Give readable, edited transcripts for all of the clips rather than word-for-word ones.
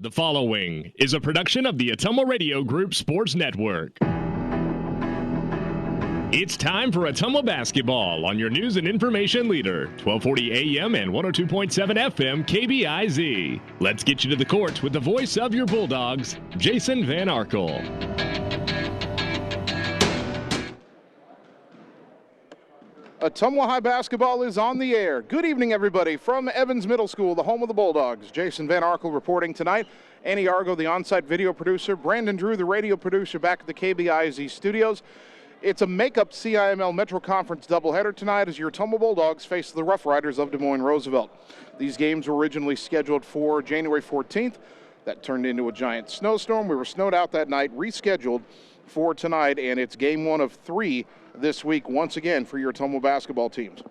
The following is a production of the Ottumwa Radio Group Sports Network. It's time for Ottumwa basketball on your news and information leader, 1240 AM and 102.7 FM KBIZ. Let's get you to the courts with the voice of your Bulldogs, Jason Van Arkel. Ottumwa High basketball is on the air. Good evening, everybody, from Evans Middle School, the home of the Bulldogs. Jason Van Arkel reporting tonight. Annie Argo, the on-site video producer. Brandon Drew, the radio producer, back at the KBIZ studios. It's a make-up CIML Metro Conference doubleheader tonight as your Ottumwa Bulldogs face the Roughriders of Moines Roosevelt. These games were originally scheduled for January 14th. That turned into a giant snowstorm. We were snowed out that night, rescheduled for tonight, and it's game one of three this week once again for your Ottumwa basketball teams.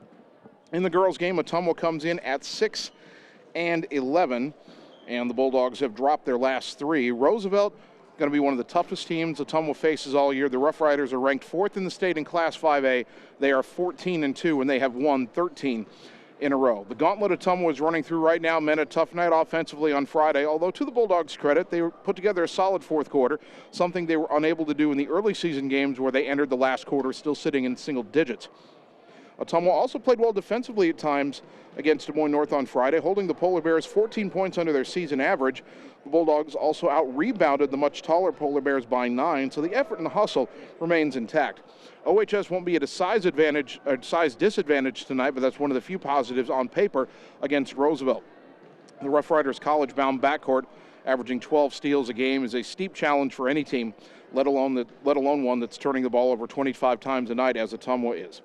In the girls' game, Ottumwa comes in at 6-11, and the Bulldogs have dropped their last three. Roosevelt going to be one of the toughest teams Ottumwa faces all year. The Roughriders are ranked fourth in the state in Class 5A. They are 14-2, and they have won 13 in a row. The gauntlet Ottumwa is running through right now meant a tough night offensively on Friday, although to the Bulldogs' credit, they put together a solid fourth quarter, something they were unable to do in the early season games where they entered the last quarter still sitting in single digits. Ottumwa also played well defensively at times against Des Moines North on Friday, holding the Polar Bears 14 points under their season average. The Bulldogs also out-rebounded the much taller Polar Bears by 9, so the effort and the hustle remains intact. OHS won't be at a size disadvantage tonight, but that's one of the few positives on paper against Roosevelt. The Roughriders college-bound backcourt, averaging 12 steals a game, is a steep challenge for any team, let alone one that's turning the ball over 25 times a night as Ottumwa is.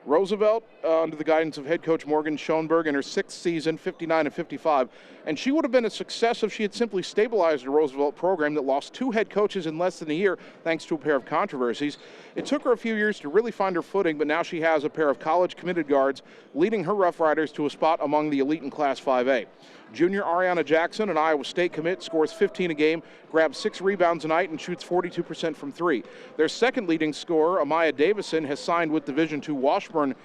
Roosevelt, under the guidance of head coach Morgan Schoenberg in her sixth season, 59-55, and she would have been a success if she had simply stabilized a Roosevelt program that lost two head coaches in less than a year thanks to a pair of controversies. It took her a few years to really find her footing, but now she has a pair of college-committed guards leading her Roughriders to a spot among the elite in Class 5A. Junior Ariana Jackson, an Iowa State commit, scores 15 a game, grabs 6 rebounds a night, and shoots 42% from three. Their second leading scorer, Amaya Davison, has signed with Division II Washburn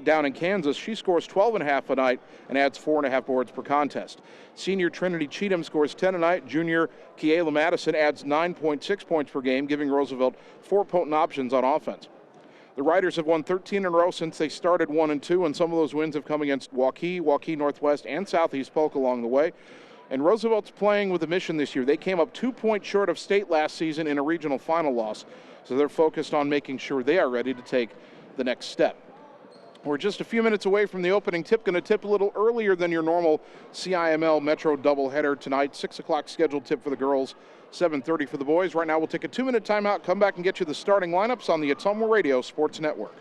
down in Kansas. She scores 12.5 a night and adds 4.5 boards per contest. Senior Trinity Cheatham scores 10 a night. Junior Kiela Madison adds 9.6 points per game, giving Roosevelt 4 potent options on offense. The Riders have won 13 in a row since they started 1-2, and some of those wins have come against Waukee Northwest, and Southeast Polk along the way. And Roosevelt's playing with a mission this year. They came up 2 points short of state last season in a regional final loss, so they're focused on making sure they are ready to take the next step. We're just a few minutes away from the opening tip, going to tip a little earlier than your normal CIML Metro doubleheader tonight. 6 o'clock scheduled tip for the girls, 7:30 for the boys. Right now we'll take a 2-minute timeout, come back and get you the starting lineups on the Ottumwa Radio Sports Network.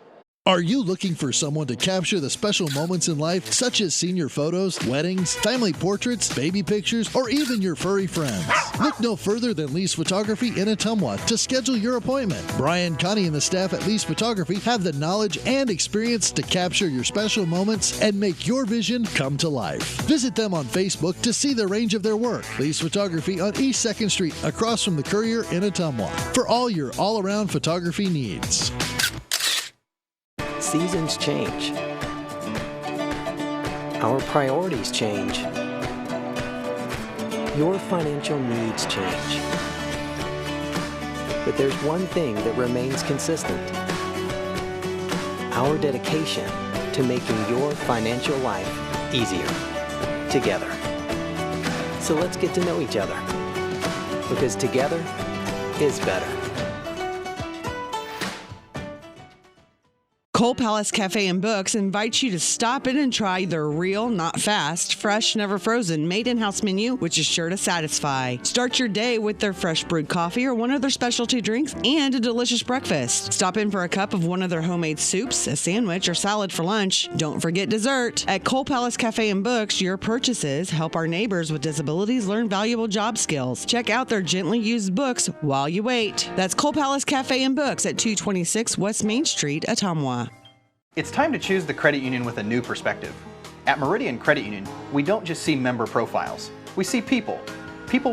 Are you looking for someone to capture the special moments in life, such as senior photos, weddings, family portraits, baby pictures, or even your furry friends? Look no further than Lee's Photography in Ottumwa to schedule your appointment. Brian, Connie, and the staff at Lee's Photography have the knowledge and experience to capture your special moments and make your vision come to life. Visit them on Facebook to see the range of their work. Lee's Photography on East 2nd Street, across from the Courier in Ottumwa, for all your all-around photography needs. Seasons change. Our priorities change. Your financial needs change. But there's one thing that remains consistent: our dedication to making your financial life easier together. So let's get to know each other, because together is better. Cole Palace Cafe and Books invites you to stop in and try their real, not fast, fresh, never frozen, made in-house menu, which is sure to satisfy. Start your day with their fresh brewed coffee or one of their specialty drinks and a delicious breakfast. Stop in for a cup of one of their homemade soups, a sandwich, or salad for lunch. Don't forget dessert. At Cole Palace Cafe and Books, your purchases help our neighbors with disabilities learn valuable job skills. Check out their gently used books while you wait. That's Cole Palace Cafe and Books at 226 West Main Street, Ottumwa. It's time to choose the credit union with a new perspective. At Meridian Credit Union, we don't just see member profiles. We see people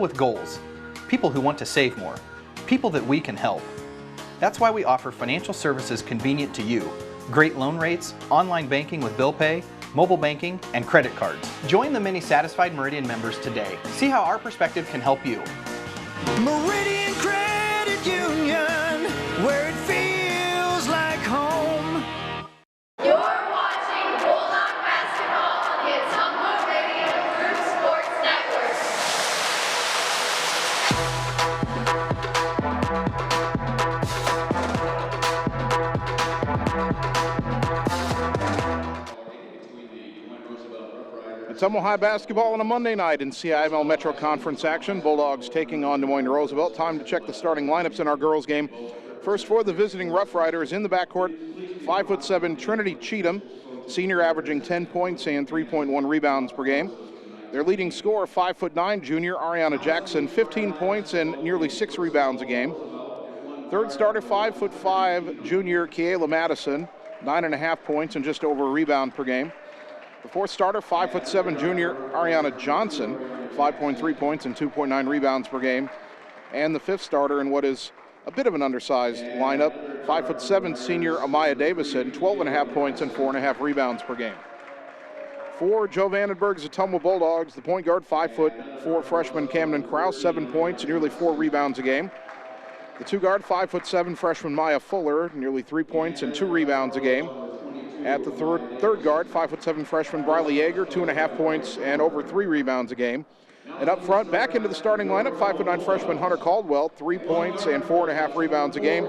with goals, people who want to save more, people that we can help. That's why we offer financial services convenient to you, great loan rates, online banking with bill pay, mobile banking, and credit cards. Join the many satisfied Meridian members today. See how our perspective can help you. Meridian Credit Union, where it feels like home. You're watching Bulldog basketball on the Ottumwa Radio Group Sports Network. Ottumwa High basketball on a Monday night in CIML Metro Conference action. Bulldogs taking on Moines Roosevelt. Time to check the starting lineups in our girls game. First for the visiting Roughriders in the backcourt, 5'7" Trinity Cheatham, senior averaging 10 points and 3.1 rebounds per game. Their leading scorer, 5'9" junior Ariana Jackson, 15 points and nearly 6 rebounds a game. Third starter, 5'5" junior Kiela Madison, 9.5 points and just over a rebound per game. The fourth starter, 5'7" junior Ariana Johnson, 5.3 points and 2.9 rebounds per game. And the fifth starter in what is a bit of an undersized lineup, 5'7" senior Amaya Davison, 12.5 points and 4.5 rebounds per game. For Joe Vandenberg's Ottumwa Bulldogs, the point guard, 5'4" freshman Camden Krause, 7 points and nearly 4 rebounds a game. The two guard, 5'7" freshman Maya Fuller, nearly 3 points and 2 rebounds a game. At the third guard, 5'7" freshman Briley Yeager, 2.5 points and over 3 rebounds a game. And up front, back into the starting lineup, 5'9" freshman Hunter Caldwell, 3 points and 4.5 rebounds a game.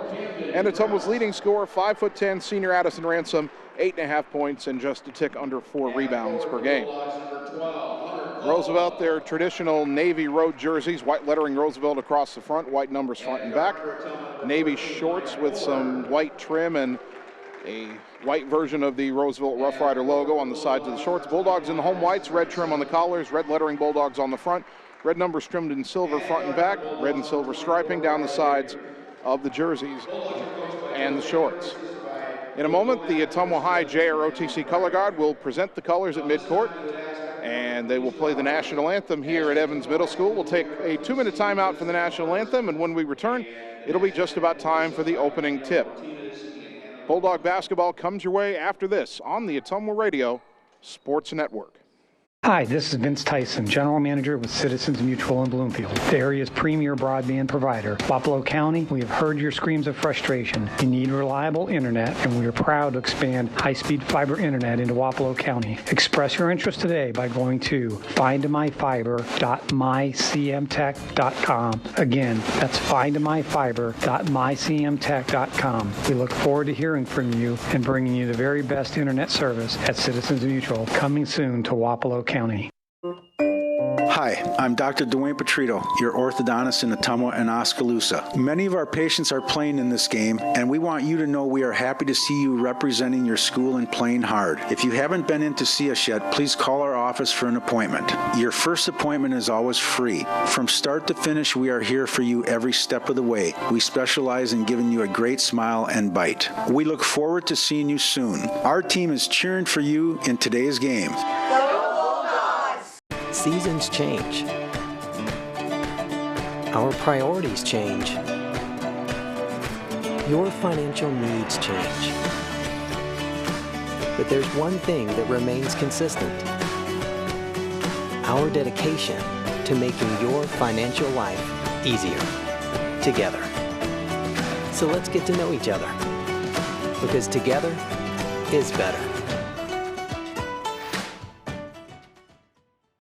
And Ottumwa's leading scorer, 5'10" senior Addison Ransom, 8.5 points and just a tick under 4 rebounds per game. Roosevelt, their traditional navy road jerseys, white lettering Roosevelt across the front, white numbers front and back. Navy shorts with some white trim and a white version of the Roosevelt Rough Rider logo on the sides of the shorts. Bulldogs in the home whites, red trim on the collars, red lettering Bulldogs on the front, red numbers trimmed in silver front and back, red and silver striping down the sides of the jerseys and the shorts. In a moment, the Ottumwa High JROTC Color Guard will present the colors at midcourt, and they will play the national anthem here at Evans Middle School. We'll take a 2-minute timeout for the national anthem, and when we return, it'll be just about time for the opening tip. Bulldog basketball comes your way after this on the Ottumwa Radio Sports Network. Hi, this is Vince Tyson, General Manager with Citizens Mutual in Bloomfield, the area's premier broadband provider. Wapello County, we have heard your screams of frustration. You need reliable internet, and we are proud to expand high-speed fiber internet into Wapello County. Express your interest today by going to findmyfiber.mycmtech.com. Again, that's findmyfiber.mycmtech.com. We look forward to hearing from you and bringing you the very best internet service at Citizens Mutual, coming soon to Wapello County. Hi, I'm Dr. Dwayne Petrito, your orthodontist in Ottumwa and Oskaloosa. Many of our patients are playing in this game, and we want you to know we are happy to see you representing your school and playing hard. If you haven't been in to see us yet, please call our office for an appointment. Your first appointment is always free. From start to finish, we are here for you every step of the way. We specialize in giving you a great smile and bite. We look forward to seeing you soon. Our team is cheering for you in today's game. Seasons change. Our priorities change. Your financial needs change. But there's one thing that remains consistent: our dedication to making your financial life easier together. So let's get to know each other, because together is better.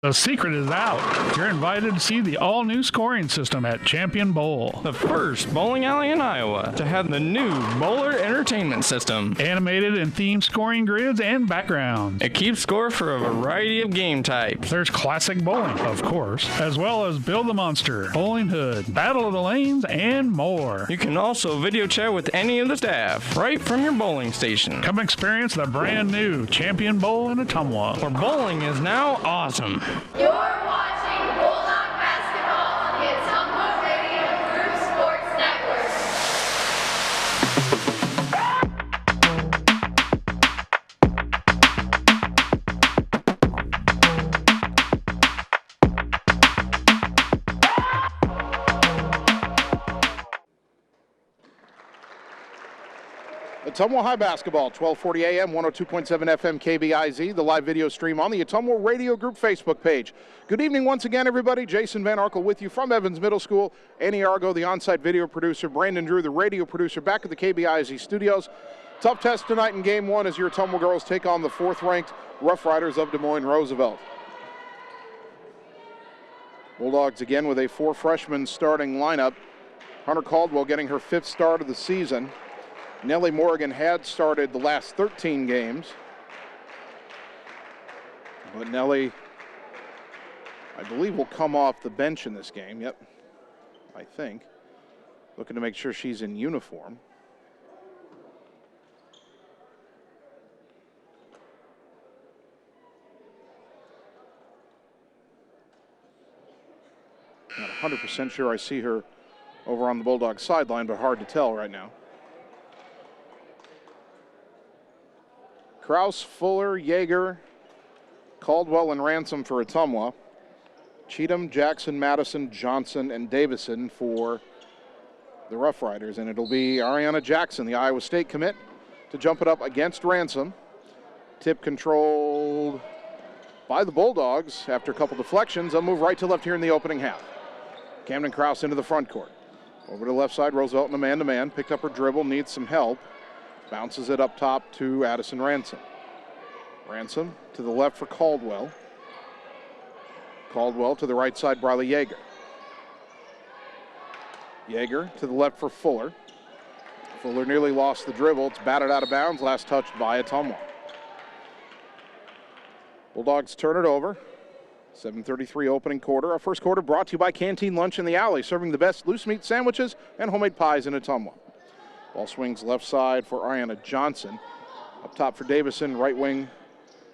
The secret is out. You're invited to see the all-new scoring system at Champion Bowl. The first bowling alley in Iowa to have the new Bowler Entertainment System. Animated and themed scoring grids and backgrounds. It keeps score for a variety of game types. There's classic bowling, of course, as well as Build the Monster, Bowling Hood, Battle of the Lanes, and more. You can also video chat with any of the staff right from your bowling station. Come experience the brand new Champion Bowl in Ottumwa, where bowling is now awesome. You're watching Bulldog basketball on the Ottumwa Radio Group Sports Network. Ottumwa High Basketball, 1240 a.m., 102.7 FM KBIZ, the live video stream on the Ottumwa Radio Group Facebook page. Good evening once again, everybody. Jason Van Arkel with you from Evans Middle School. Annie Argo, the on-site video producer. Brandon Drew, the radio producer, back at the KBIZ studios. Tough test tonight in Game 1 as your Ottumwa girls take on the 4th-ranked Roughriders of Des Moines Roosevelt. Bulldogs again with a 4-freshman starting lineup. Hunter Caldwell getting her 5th start of the season. Nellie Morgan had started the last 13 games. But Nellie, I believe, will come off the bench in this game. Yep, I think. Looking to make sure she's in uniform. Not 100% sure I see her over on the Bulldogs sideline, but hard to tell right now. Kraus, Fuller, Yeager, Caldwell, and Ransom for Ottumwa. Cheatham, Jackson, Madison, Johnson, and Davison for the Roughriders. And it'll be Ariana Jackson, the Iowa State commit, to jump it up against Ransom. Tip controlled by the Bulldogs after a couple deflections. They'll move right to left here in the opening half. Camden Kraus into the front court. Over to the left side, Roosevelt in a man-to-man. Picked up her dribble, needs some help. Bounces it up top to Addison Ransom. Ransom to the left for Caldwell. Caldwell to the right side, Briley Yeager. Yeager to the left for Fuller. Fuller nearly lost the dribble. It's batted out of bounds, last touched by Ottumwa. Bulldogs turn it over. 7:33 opening quarter. Our first quarter brought to you by Canteen Lunch in the Alley, serving the best loose meat sandwiches and homemade pies in Ottumwa. Ball swings left side for Ariana Johnson. Up top for Davison, right wing,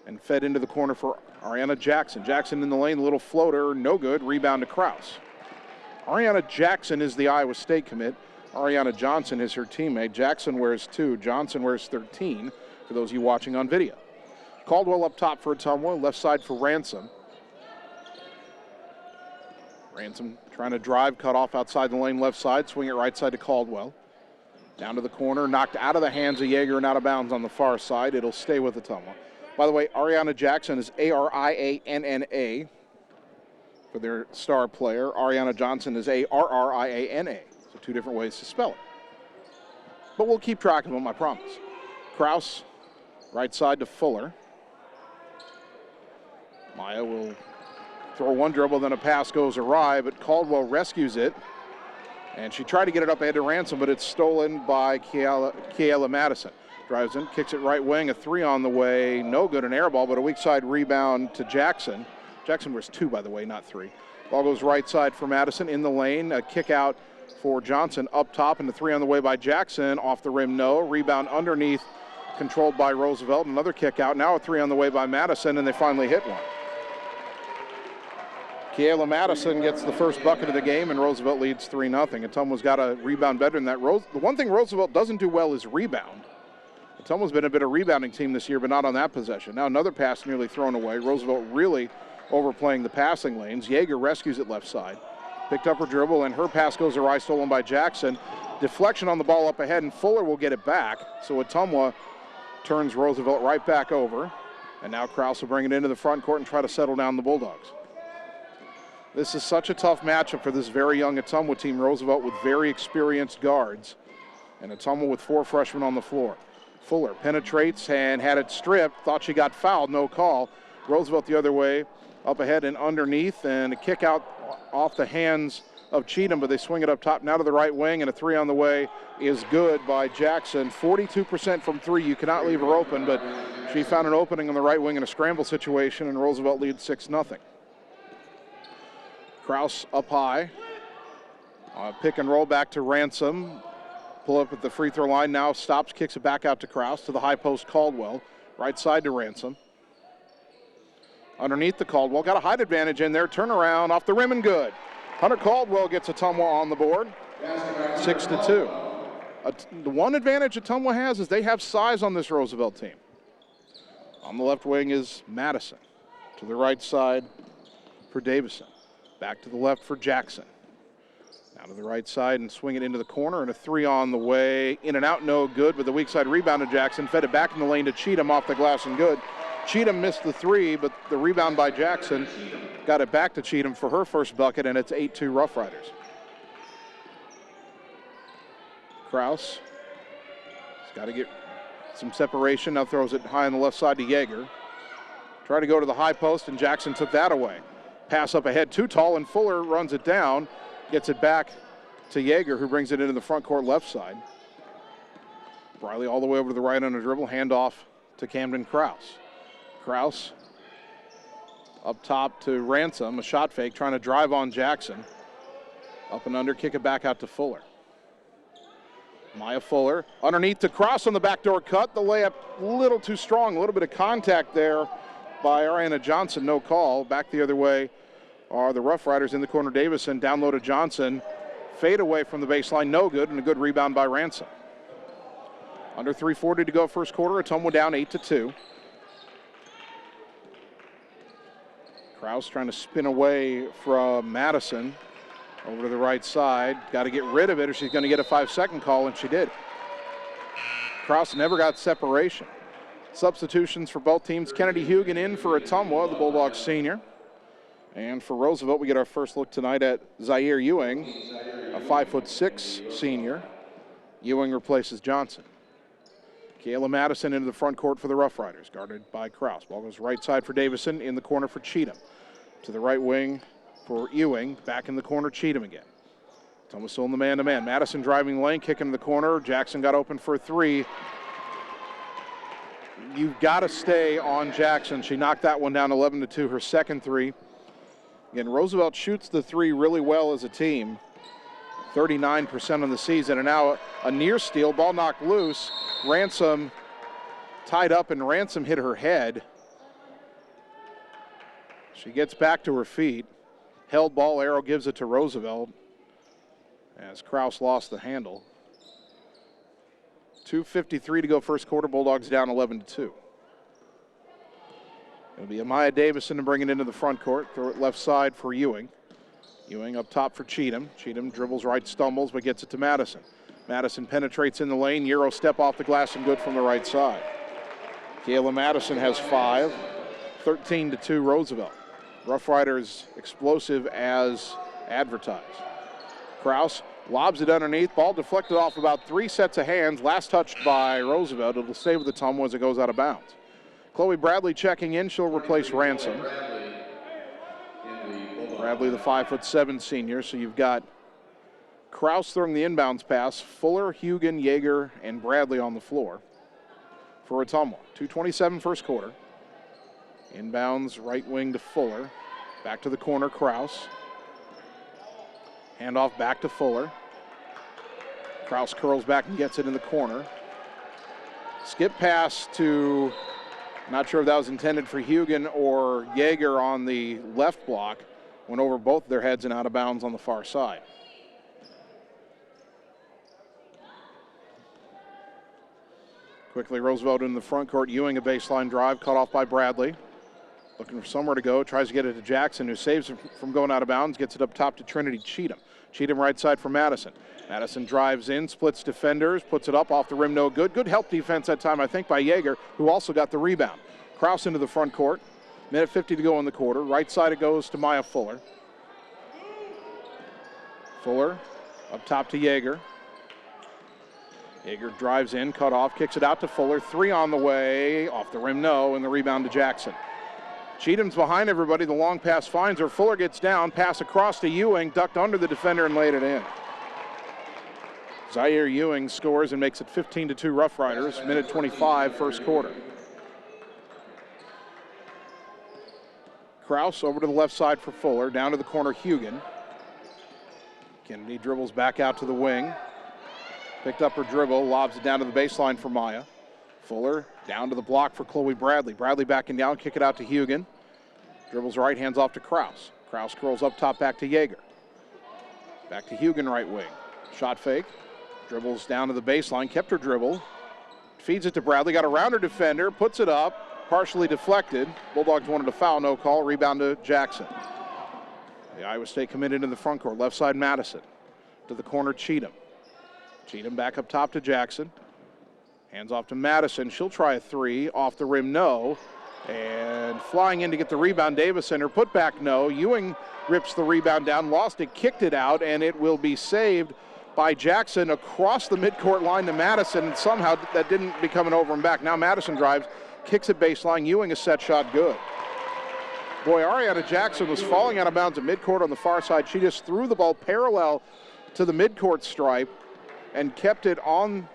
and fed into the corner for Ariana Jackson. Jackson in the lane, little floater, no good. Rebound to Kraus. Ariana Jackson is the Iowa State commit. Ariana Johnson is her teammate. Jackson wears 2, Johnson wears 13, for those of you watching on video. Caldwell up top for Ottumwa, left side for Ransom. Ransom trying to drive, cut off outside the lane left side, swing it right side to Caldwell. Down to the corner, knocked out of the hands of Yeager and out of bounds on the far side. It'll stay with Ottumwa. By the way, Ariana Jackson is A-R-I-A-N-N-A for their star player. Ariana Johnson is A-R-R-I-A-N-A. So 2 different ways to spell it. But we'll keep track of them, I promise. Kraus, right side to Fuller. Maya will throw one dribble, then a pass goes awry, but Caldwell rescues it. And she tried to get it up ahead to Ransom, but it's stolen by Kiela Madison. Drives in, kicks it right wing, a 3 on the way. No good, an air ball, but a weak side rebound to Jackson. Jackson wears 2, by the way, not 3. Ball goes right side for Madison in the lane. A kick out for Johnson up top, and the 3 on the way by Jackson. Off the rim, no. Rebound underneath, controlled by Roosevelt. Another kick out. Now a 3 on the way by Madison, and they finally hit one. Kiela Madison gets the first bucket of the game, and Roosevelt leads 3-0. Ottumwa's got a rebound better than that. The one thing Roosevelt doesn't do well is rebound. Ottumwa's been a bit of a rebounding team this year, but not on that possession. Now another pass nearly thrown away. Roosevelt really overplaying the passing lanes. Yeager rescues it left side. Picked up her dribble, and her pass goes awry, stolen by Jackson. Deflection on the ball up ahead, and Fuller will get it back. So Ottumwa turns Roosevelt right back over. And now Kraus will bring it into the front court and try to settle down the Bulldogs. This is such a tough matchup for this very young Ottumwa team. Roosevelt with very experienced guards, and Ottumwa with 4 freshmen on the floor. Fuller penetrates and had it stripped. Thought she got fouled, no call. Roosevelt the other way, up ahead and underneath, and a kick out off the hands of Cheatham, but they swing it up top now to the right wing, and a 3 on the way is good by Jackson. 42% from 3. You cannot leave her open, but she found an opening on the right wing in a scramble situation, and Roosevelt leads 6-0. Kraus up high. Pick and roll back to Ransom. Pull up at the free throw line. Now stops, kicks it back out to Kraus to the high post Caldwell. Right side to Ransom. Underneath the Caldwell. Got a height advantage in there. Turnaround off the rim and good. Hunter Caldwell gets Ottumwa on the board. 6-2. The one advantage Ottumwa has is they have size on this Roosevelt team. On the left wing is Madison. To the right side for Davison. Back to the left for Jackson. Down to the right side and swing it into the corner, and a three on the way. In and out, no good, but the weak side rebound to Jackson. Fed it back in the lane to Cheatham off the glass and good. Cheatham missed the three, but the rebound by Jackson got it back to Cheatham for her first bucket, and it's 8-2 Rough Riders. Kraus has got to get some separation. Now throws it high on the left side to Yeager. Tried to go to the high post, and Jackson took that away. Pass up ahead, too tall, and Fuller runs it down. Gets it back to Yeager, who brings it into the front court left side. Briley all the way over to the right on a dribble. Handoff to Camden Kraus. Kraus up top to Ransom. A shot fake, trying to drive on Jackson. Up and under, kick it back out to Fuller. Maya Fuller underneath to Kraus on the backdoor cut. The layup a little too strong. A little bit of contact there by Ariana Johnson. No call. Back the other way are the Rough Riders in the corner. Davison down low to Johnson. Fade away from the baseline, no good, and a good rebound by Ransom. Under 3:40 to go first quarter. Ottumwa down 8-2. Kraus trying to spin away from Madison. Over to the right side. Got to get rid of it or she's going to get a 5-second call, and she did. Kraus never got separation. Substitutions for both teams. Kennedy Hugan in for Ottumwa, the Bulldogs senior. And for Roosevelt, we get our first look tonight at Zaire Ewing, a 5'6" senior. Ewing replaces Johnson. Kayla Madison into the front court for the Rough Riders, guarded by Kraus. Ball goes right side for Davison, in the corner for Cheatham. To the right wing for Ewing, back in the corner, Cheatham again. Thomas still in the man-to-man. Madison driving the lane, kicking in the corner. Jackson got open for a three. You've got to stay on Jackson. She knocked that one down 11-2, her second three. Again, Roosevelt shoots the three really well as a team. 39% on the season, and now a near steal. Ball knocked loose. Ransom tied up, and Ransom hit her head. She gets back to her feet. Held ball, Arrow gives it to Roosevelt as Kraus lost the handle. 2:53 to go first quarter. Bulldogs down 11-2. It'll be Amaya Davison to bring it into the front court. Throw it left side for Ewing. Ewing up top for Cheatham. Cheatham dribbles right, stumbles, but gets it to Madison. Madison penetrates in the lane. Euro step off the glass and good from the right side. Kayla Madison has 5. 13-2 Roosevelt. Rough Riders explosive as advertised. Kraus lobs it underneath. Ball deflected off about 3 sets of hands. Last touched by Roosevelt. It'll stay with the Ottumwa as it goes out of bounds. Chloe Bradley checking in. She'll replace Ransom. Bradley, the 5'7" senior. So you've got Kraus throwing the inbounds pass. Fuller, Hugan, Yeager, and Bradley on the floor for Ottumwa. 2:27 first quarter. Inbounds right wing to Fuller. Back to the corner, Kraus. Handoff back to Fuller. Kraus curls back and gets it in the corner. Skip pass to, not sure if that was intended for Hugan or Yeager on the left block. Went over both their heads and out of bounds on the far side. Quickly, Roosevelt in the front court. Ewing a baseline drive, cut off by Bradley. Looking for somewhere to go, tries to get it to Jackson, who saves it from going out of bounds, gets it up top to Trinity Cheatham. Cheatham right side for Madison. Madison drives in, splits defenders, puts it up off the rim, no good. Good help defense that time, I think, by Yeager, who also got the rebound. Kraus into the front court. Minute 50 to go in the quarter. Right side it goes to Maya Fuller. Fuller up top to Yeager. Yeager drives in, cut off, kicks it out to Fuller. 3 on the way, off the rim, no, and the rebound to Jackson. Cheatham's behind everybody. The long pass finds her. Fuller gets down, pass across to Ewing, ducked under the defender and laid it in. Zaire Ewing scores and makes it 15-2 Rough Riders. Minute 25, first quarter. Kraus over to the left side for Fuller. Down to the corner, Hugan. Kennedy dribbles back out to the wing. Picked up her dribble, lobs it down to the baseline for Maya. Fuller down to the block for Chloe Bradley. Bradley backing down, kick it out to Hugan. Dribbles right, hands off to Kraus. Kraus curls up top, back to Yeager. Back to Hugan, right wing. Shot fake. Dribbles down to the baseline, kept her dribble. Feeds it to Bradley, got around her defender, puts it up, partially deflected. Bulldogs wanted a foul, no call. Rebound to Jackson. The Iowa State committed in the front court. Left side, Madison. to the corner, Cheatham. Cheatham back up top to Jackson. Hands off to Madison. She'll try a three. Off the rim, no. And flying in to get the rebound, Davison. Her putback, no. Ewing rips the rebound down, lost it, kicked it out, and it will be saved by Jackson across the midcourt line to Madison, and somehow that didn't become an over and back. Now Madison drives, kicks it baseline. Ewing, a set shot, good. Boy, Ariana Jackson was falling out of bounds at midcourt on the far side. She just threw the ball parallel to the midcourt stripe and kept it on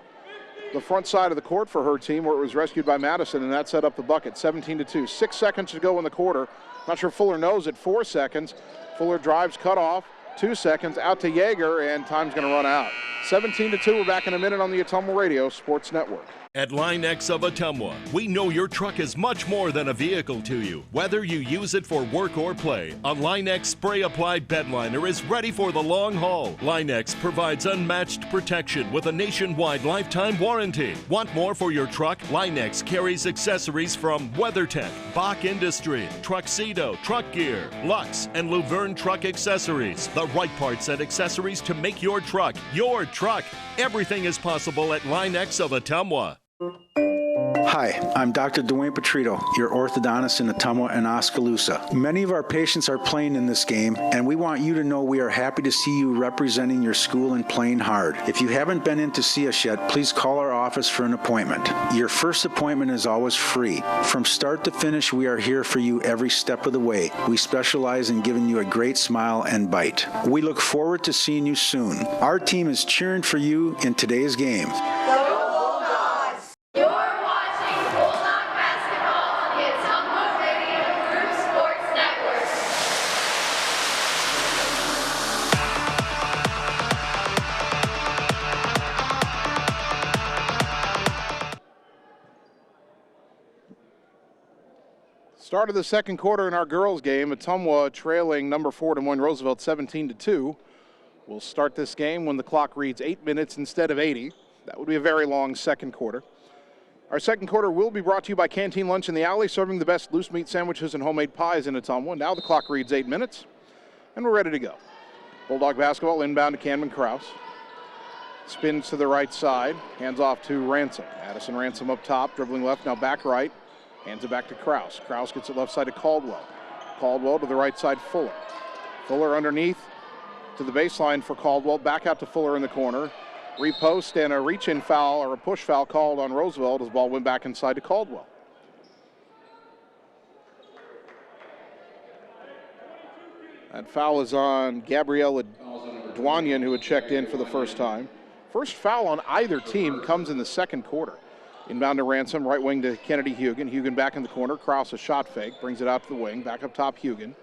the front side of the court for her team, where it was rescued by Madison, and that set up the bucket. 17-2. 6 seconds to go in the quarter. Not sure Fuller knows it. 4 seconds. Fuller drives, cut off. 2 seconds, out to Yeager, and time's going to run out. 17-2. We're back in a minute on the Ottumwa Radio Sports Network. At Line X of Ottumwa, we know your truck is much more than a vehicle to you. Whether you use it for work or play, a Line X spray-applied bed liner is ready for the long haul. Line X provides unmatched protection with a nationwide lifetime warranty. Want more for your truck? Line X carries accessories from WeatherTech, Bach Industry, Truxedo, Truck Gear, Lux, and Luverne Truck Accessories. The right parts and accessories to make your truck your truck. Everything is possible at Line X of Ottumwa. Hi, I'm Dr. Dwayne Petrito, your orthodontist in Ottumwa and Oskaloosa. Many of our patients are playing in this game, and we want you to know we are happy to see you representing your school and playing hard. If you haven't been in to see us yet, please call our office for an appointment. Your first appointment is always free. From start to finish, we are here for you every step of the way. We specialize in giving you a great smile and bite. We look forward to seeing you soon. Our team is cheering for you in today's game. You're watching Bulldog basketball on the Ottumwa Radio Group Sports Network. Start of the second quarter in our girls game. Ottumwa trailing number 4 to Moines Roosevelt 17-2. We'll start this game when the clock reads 8 minutes instead of 80. That would be a very long second quarter. Our second quarter will be brought to you by Canteen Lunch in the Alley, serving the best loose meat sandwiches and homemade pies in Ottumwa. Now the clock reads 8 minutes, and we're ready to go. Bulldog basketball inbound to Canman Kraus. Spins to the right side, hands off to Ransom. Addison Ransom up top, dribbling left, now back right. Hands it back to Kraus. Kraus gets it left side to Caldwell. Caldwell to the right side, Fuller. Fuller underneath to the baseline for Caldwell, back out to Fuller in the corner. Repost and a reach-in foul or a push foul called on Roosevelt as the ball went back inside to Caldwell. That foul is on Gabriella Dwanyan, who had checked in for the first time. First foul on either team comes in the second quarter. Inbound to Ransom, right wing to Kennedy Hugan. Hugan back in the corner. Kraus a shot fake, brings it out to the wing. Back up top, Hugan.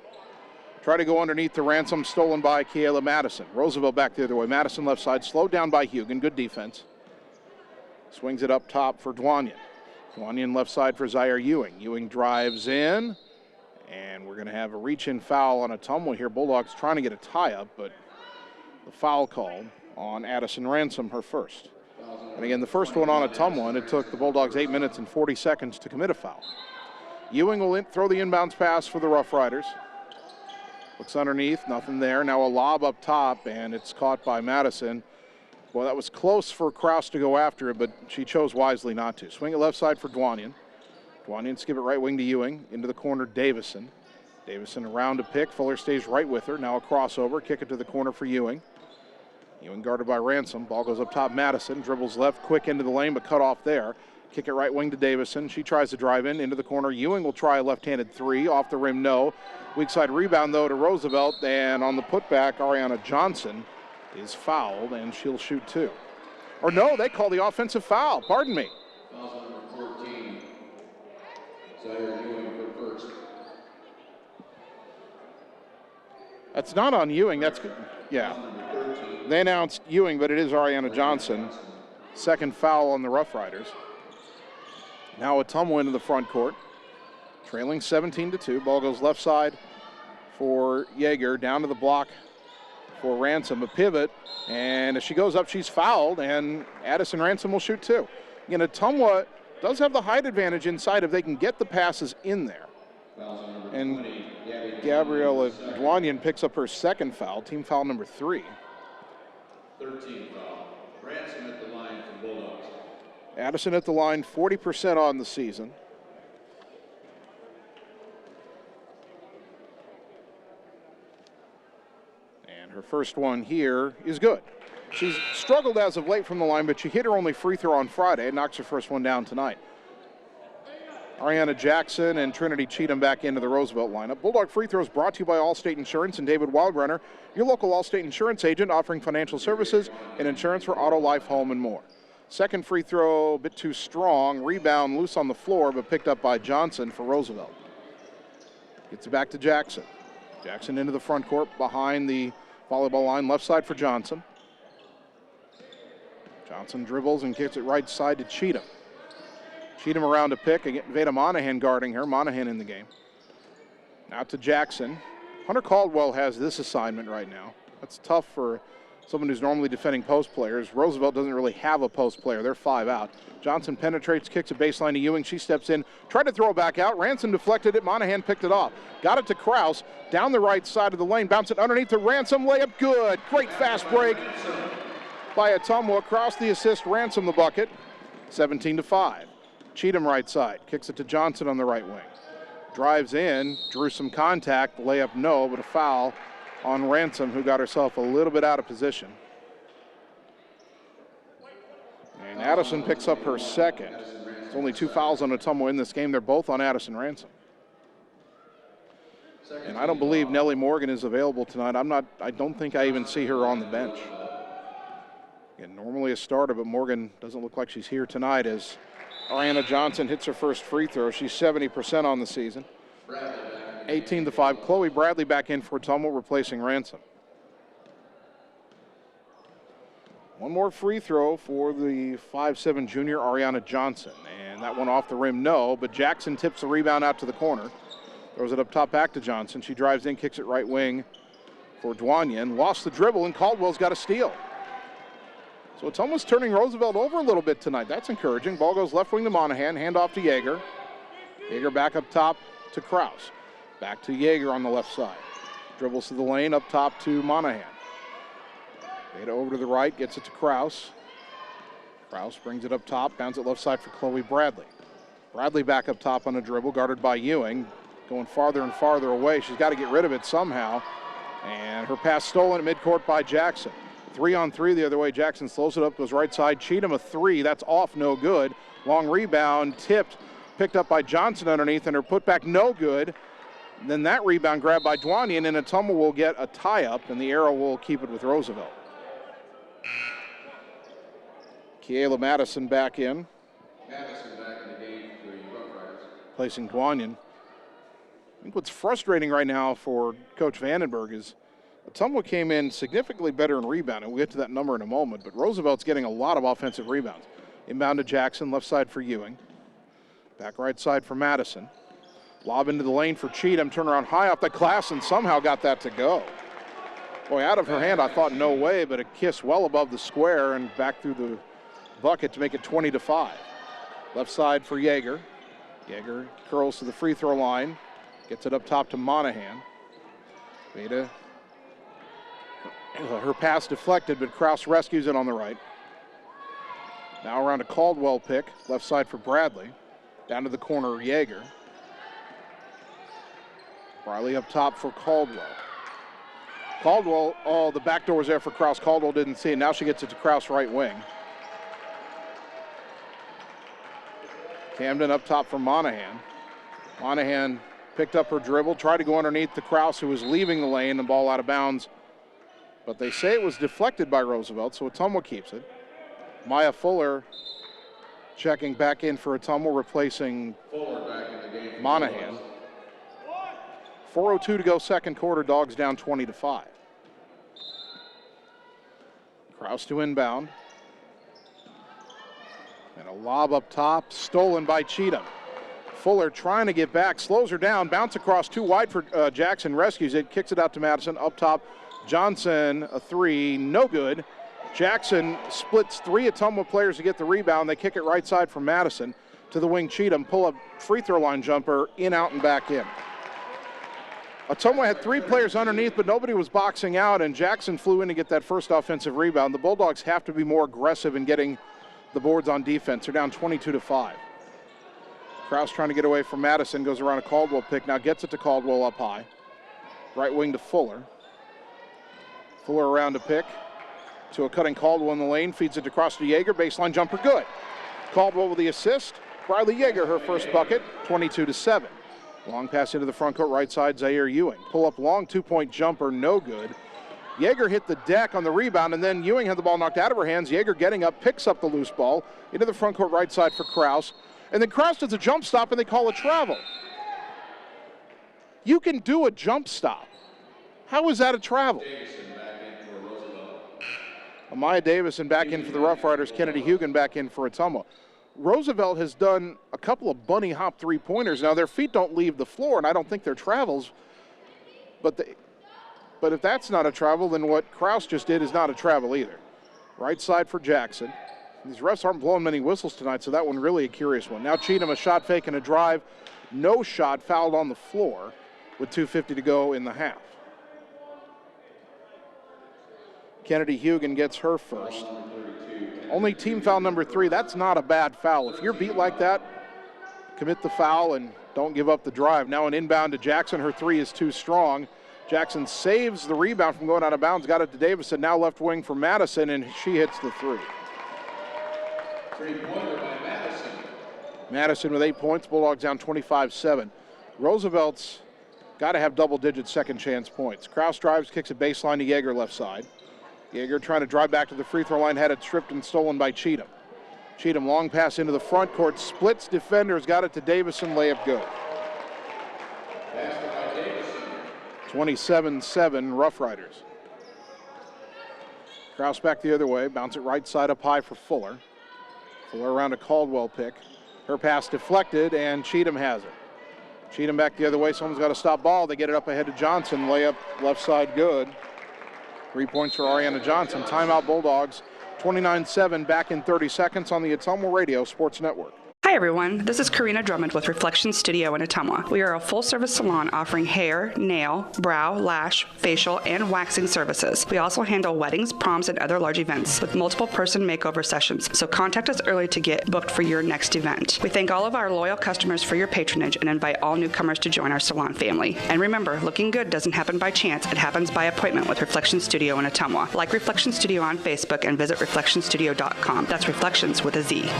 Try to go underneath to Ransom, stolen by Kiela Madison. Roosevelt back the other way. Madison left side, slowed down by Hugan. Good defense. Swings it up top for Dwanyan. Dwanyan left side for Zaire Ewing. Ewing drives in, and we're going to have a reach-in foul on Ottumwa here. Bulldogs trying to get a tie-up, but the foul called on Addison Ransom, her first. And again, the first one on Ottumwa, and it took the Bulldogs 8 minutes and 40 seconds to commit a foul. Ewing will throw the inbounds pass for the Rough Riders. Looks underneath, nothing there. Now a lob up top, and it's caught by Madison. Well, that was close for Kraus to go after it, but she chose wisely not to. Swing it left side for Dwanyan. Dwanyan skip it right wing to Ewing. Into the corner, Davison. Davison around to pick. Fuller stays right with her. Now a crossover. Kick it to the corner for Ewing. Ewing guarded by Ransom. Ball goes up top, Madison. Dribbles left, quick into the lane, but cut off there. Kick it right wing to Davison. She tries to drive in into the corner. Ewing will try a left-handed three. Off the rim, no. Weak side rebound, though, to Roosevelt. And on the putback, Ariana Johnson is fouled, and she'll shoot two. Or no, they call the offensive foul. Pardon me. Foul number 14. Zaire Ewing for first. That's not on Ewing. That's good. Yeah. They announced Ewing, but it is Ariana Johnson. Second foul on the Rough Riders. Now Ottumwa into the front court. Trailing 17-2. Ball goes left side for Yeager. Down to the block for Ransom. A pivot. And as she goes up, she's fouled. And Addison Ransom will shoot two. Again, Ottumwa does have the height advantage inside if they can get the passes in there. And Gabriella Dwanyan picks up her second foul. Team foul number 3. 13 foul. Ransom at the line for Bulldogs. Addison at the line, 40% on the season. And her first one here is good. She's struggled as of late from the line, but she hit her only free throw on Friday and knocks her first one down tonight. Ariana Jackson and Trinity Cheatham back into the Roosevelt lineup. Bulldog free throws brought to you by Allstate Insurance and David Wildrunner, your local Allstate Insurance agent offering financial services and insurance for auto, life, home, and more. Second free throw, a bit too strong. Rebound loose on the floor, but picked up by Johnson for Roosevelt. Gets it back to Jackson. Jackson into the front court behind the volleyball line, left side for Johnson. Johnson dribbles and kicks it right side to Cheatham. Cheatham around to pick, and Veda Monahan guarding her. Monahan in the game. Now to Jackson. Hunter Caldwell has this assignment right now. That's tough for someone who's normally defending post players. Roosevelt doesn't really have a post player. They're 5 out. Johnson penetrates, kicks a baseline to Ewing. She steps in, tried to throw it back out. Ransom deflected it. Monahan picked it off. Got it to Kraus. Down the right side of the lane. Bounce it underneath to Ransom. Layup good. Great fast break by Ottumwa. Kraus the assist. Ransom the bucket. 17-5. Cheatham right side. Kicks it to Johnson on the right wing. Drives in. Drew some contact. Layup no, but a foul on Ransom, who got herself a little bit out of position. And Addison picks up her second. There's only 2 fouls on Ottumwa in this game. They're both on Addison Ransom. And I don't believe Nellie Morgan is available tonight. I don't think I even see her on the bench. Again, normally a starter, but Morgan doesn't look like she's here tonight as Ariana Johnson hits her first free throw. She's 70% on the season. 18-5. Chloe Bradley back in for Ottumwa, replacing Ransom. One more free throw for the 5'7" junior Ariana Johnson. And that one off the rim, no, but Jackson tips the rebound out to the corner. Throws it up top back to Johnson. She drives in, kicks it right wing for Dwanyan. Lost the dribble, and Caldwell's got a steal. So Ottumwa's turning Roosevelt over a little bit tonight. That's encouraging. Ball goes left wing to Monahan. Hand off to Yeager. Yeager back up top to Kraus. Back to Yeager on the left side. Dribbles to the lane, up top to Monahan. Beta over to the right, gets it to Kraus. Kraus brings it up top, bounds it left side for Chloe Bradley. Bradley back up top on a dribble, guarded by Ewing. Going farther and farther away. She's got to get rid of it somehow. And her pass stolen at midcourt by Jackson. 3-on-3 the other way. Jackson slows it up, goes right side. Cheatham a 3. That's off, no good. Long rebound, tipped, picked up by Johnson underneath, and her putback no good. And then that rebound grabbed by Dwanyan, and Ottumwa will get a tie-up, and the arrow will keep it with Roosevelt. Kiela Madison back in. Madison back in the game for the Roughriders. Placing Dwanyan. I think what's frustrating right now for Coach Vandenberg is Ottumwa came in significantly better in rebounding. We'll get to that number in a moment, but Roosevelt's getting a lot of offensive rebounds. Inbound to Jackson, left side for Ewing. Back right side for Madison. Lob into the lane for Cheatham, turn around high off the glass and somehow got that to go. Boy, out of her hand, I thought no way, but a kiss well above the square and back through the bucket to make it 20-5. Left side for Yeager. Yeager curls to the free throw line, gets it up top to Monahan. Veda. Her pass deflected, but Kraus rescues it on the right. Now around a Caldwell pick, left side for Bradley. Down to the corner, Yeager. Bradley up top for Caldwell. Caldwell, oh, the back door was there for Kraus. Caldwell didn't see it. Now she gets it to Kraus right wing. Camden up top for Monahan. Monahan picked up her dribble, tried to go underneath to Kraus, who was leaving the lane, and ball out of bounds. But they say it was deflected by Roosevelt, so Ottumwa keeps it. Maya Fuller checking back in for Ottumwa, replacing Monahan. 4:02 to go second quarter, Dogs down 20-5. Kraus to inbound. And a lob up top, stolen by Cheatham. Fuller trying to get back, slows her down, bounce across too wide for Jackson, rescues it, kicks it out to Madison, up top. Johnson, a 3, no good. Jackson splits 3 Ottumwa players to get the rebound. They kick it right side from Madison to the wing. Cheatham, pull up free throw line jumper, in, out, and back in. Ottumwa had 3 players underneath, but nobody was boxing out, and Jackson flew in to get that first offensive rebound. The Bulldogs have to be more aggressive in getting the boards on defense. They're down 22-5. Kraus trying to get away from Madison, goes around a Caldwell pick, now gets it to Caldwell up high. Right wing to Fuller. Fuller around to pick to a cutting Caldwell in the lane, feeds it across to Yeager, baseline jumper, good. Caldwell with the assist. Briley Yeager, her first bucket, 22-7. Long pass into the front court, right side, Zaire Ewing. Pull up long, 2-point jumper, no good. Yeager hit the deck on the rebound, and then Ewing had the ball knocked out of her hands. Yeager getting up, picks up the loose ball into the front court, right side for Kraus. And then Kraus does a jump stop, and they call a travel. You can do a jump stop. How is that a travel? Amaya Davison back in for the Rough Riders. Kennedy Hugan back in for Ottumwa. Roosevelt has done a couple of bunny hop three-pointers. Now, their feet don't leave the floor, and I don't think they're travels. But if that's not a travel, then what Kraus just did is not a travel either. Right side for Jackson. These refs aren't blowing many whistles tonight, so that one really a curious one. Now Cheatham, a shot fake and a drive. No shot, fouled on the floor with 2:50 to go in the half. Kennedy Hugan gets her first. Only team foul number 3. That's not a bad foul. If you're beat like that, commit the foul and don't give up the drive. Now an inbound to Jackson. Her 3 is too strong. Jackson saves the rebound from going out of bounds. Got it to Davison. Now left wing for Madison, and she hits the 3. Three-pointer by Madison. Madison with 8 points. Bulldogs down 25-7. Roosevelt's got to have double-digit second chance points. Kraus drives, kicks a baseline to Yeager left side. Yeager trying to drive back to the free throw line, had it stripped and stolen by Cheatham. Cheatham long pass into the front court, splits defenders, got it to Davison, layup good. 27-7 Rough Riders. Kraus back the other way, bounce it right side up high for Fuller. Fuller around a Caldwell pick. Her pass deflected, and Cheatham has it. Cheatham back the other way, someone's got to stop ball. They get it up ahead to Johnson, layup left side good. 3 points for Ariana Johnson. Timeout Bulldogs. 29-7, back in 30 seconds on the Ottumwa Radio Sports Network. Hi everyone, this is Karina Drummond with Reflection Studio in Ottumwa. We are a full-service salon offering hair, nail, brow, lash, facial, and waxing services. We also handle weddings, proms, and other large events with multiple person makeover sessions, so contact us early to get booked for your next event. We thank all of our loyal customers for your patronage and invite all newcomers to join our salon family. And remember, looking good doesn't happen by chance, it happens by appointment with Reflection Studio in Ottumwa. Like Reflection Studio on Facebook and visit reflectionstudio.com. That's Reflections with a Z.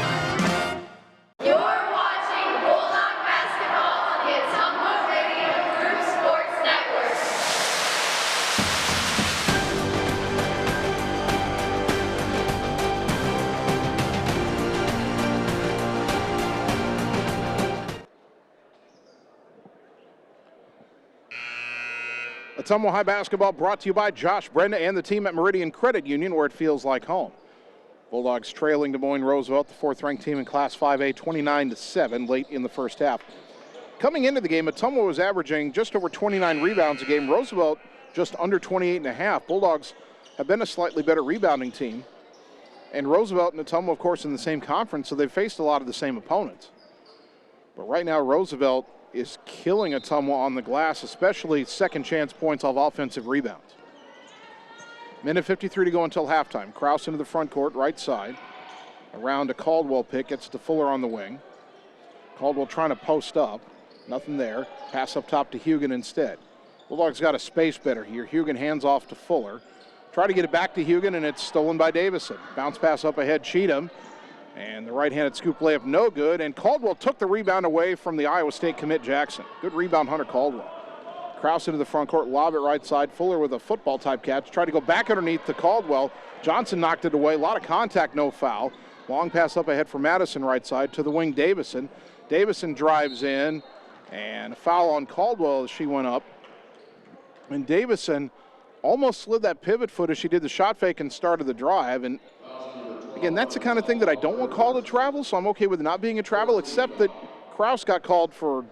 You're watching Bulldog Basketball on the Ottumwa Radio Group Sports Network. Ottumwa High Basketball brought to you by Josh Brenda and the team at Meridian Credit Union, where it feels like home. Bulldogs trailing Des Moines Roosevelt, the 4th-ranked team in Class 5A, 29-7 late in the first half. Coming into the game, Ottumwa was averaging just over 29 rebounds a game. Roosevelt just under 28.5. Bulldogs have been a slightly better rebounding team. And Roosevelt and Ottumwa, of course, in the same conference, so they've faced a lot of the same opponents. But right now, Roosevelt is killing Ottumwa on the glass, especially second chance points off offensive rebounds. Minute 53 to go until halftime. Kraus into the front court, right side. Around a Caldwell pick, gets to Fuller on the wing. Caldwell trying to post up. Nothing there. Pass up top to Hugan instead. Bulldogs got a space better here. Hugan hands off to Fuller. Try to get it back to Hugan, and it's stolen by Davison. Bounce pass up ahead, Cheatham. And the right-handed scoop layup, no good. And Caldwell took the rebound away from the Iowa State commit Jackson. Good rebound, Hunter Caldwell. Kraus into the front court, lob it right side. Fuller with a football-type catch. Tried to go back underneath to Caldwell. Johnson knocked it away. A lot of contact, no foul. Long pass up ahead for Madison right side to the wing Davison. Davison drives in, and a foul on Caldwell as she went up. And Davison almost slid that pivot foot as she did the shot fake and started the drive. And again, that's the kind of thing that I don't want called a travel, so I'm okay with it not being a travel, except that Kraus got called for,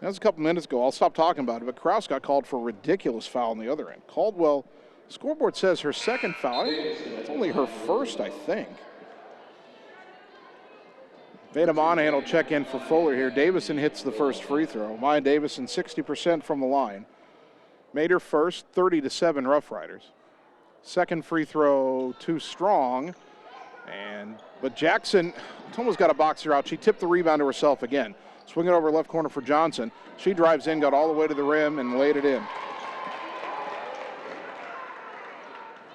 that was a couple minutes ago, I'll stop talking about it, but Kraus got called for a ridiculous foul on the other end. Caldwell, scoreboard says her second foul. It's only her first, I think. Veda Monahan will check in for Fuller here. Davison hits the first free throw. Maya Davison 60% from the line. Made her first, 30-7 Roughriders. Second free throw too strong. But Jackson, Ottumwa's got a boxer out. She tipped the rebound to herself again. Swing it over left corner for Johnson. She drives in, got all the way to the rim, and laid it in.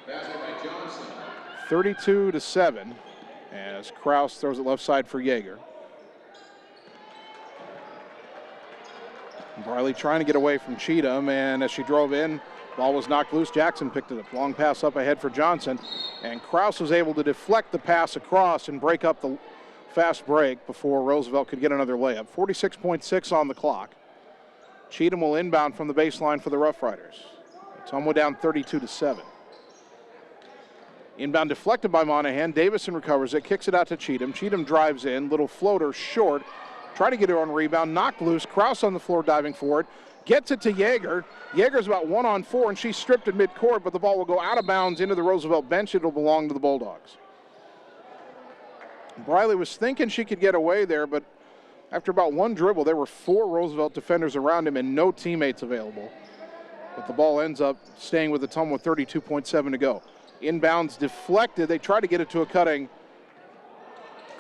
Basket by Johnson. 32-7 as Kraus throws it left side for Yeager. Briley trying to get away from Cheatham, and as she drove in, ball was knocked loose. Jackson picked it up. Long pass up ahead for Johnson, and Kraus was able to deflect the pass across and break up the fast break before Roosevelt could get another layup. 46.6 on the clock. Cheatham will inbound from the baseline for the Roughriders. Ottumwa down 32-7. Inbound deflected by Monahan. Davison recovers it, kicks it out to Cheatham. Cheatham drives in, little floater short. Try to get her on rebound, knocked loose. Kraus on the floor diving for it. Gets it to Yeager. Yeager's about 1-on-4, and she's stripped at midcourt, but the ball will go out of bounds into the Roosevelt bench. It'll belong to the Bulldogs. Briley was thinking she could get away there, but after about one dribble, there were 4 Roosevelt defenders around him and no teammates available. But the ball ends up staying with Ottumwa with 32.7 to go. Inbounds deflected. They try to get it to a cutting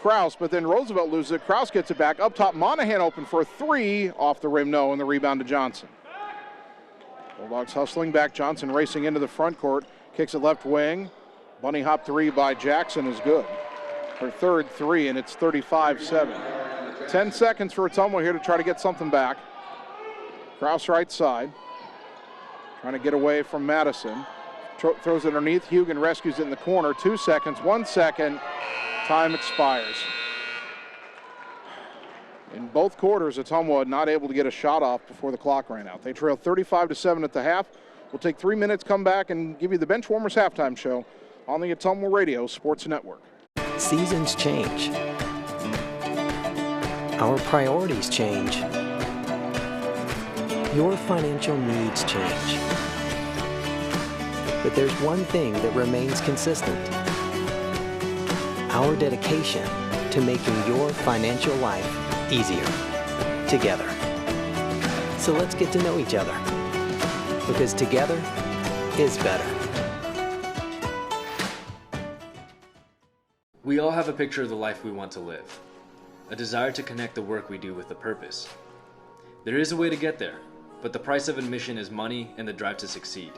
Kraus, but then Roosevelt loses it. Kraus gets it back. Up top, Monahan open for a 3. Off the rim, no, and the rebound to Johnson. Bulldogs hustling back. Johnson racing into the front court. Kicks it left wing. Bunny hop 3 by Jackson is good. Her third 3, and it's 35-7. 10 seconds for Ottumwa here to try to get something back. Kraus right side. Trying to get away from Madison. Throws it underneath. Hugan rescues it in the corner. 2 seconds, 1 second. Time expires. In both quarters, Ottumwa not able to get a shot off before the clock ran out. They trail 35-7 at the half. We'll take 3 minutes, come back, and give you the Benchwarmers halftime show on the Ottumwa Radio Sports Network. Seasons change. Our priorities change. Your financial needs change. But there's one thing that remains consistent. Our dedication to making your financial life easier together. So let's get to know each other, because together is better. We all have a picture of the life we want to live, a desire to connect the work we do with a purpose. There is a way to get there, but the price of admission is money and the drive to succeed.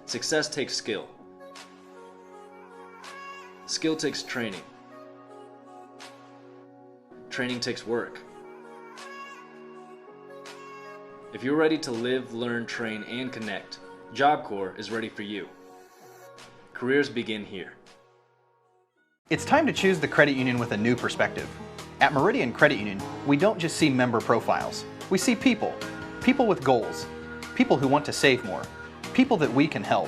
Success takes skill. Skill takes training. Training takes work. If you're ready to live, learn, train, and connect, Job Corps is ready for you. Careers begin here. It's time to choose the credit union with a new perspective. At Meridian Credit Union, we don't just see member profiles. We see people. People with goals. People who want to save more. People that we can help.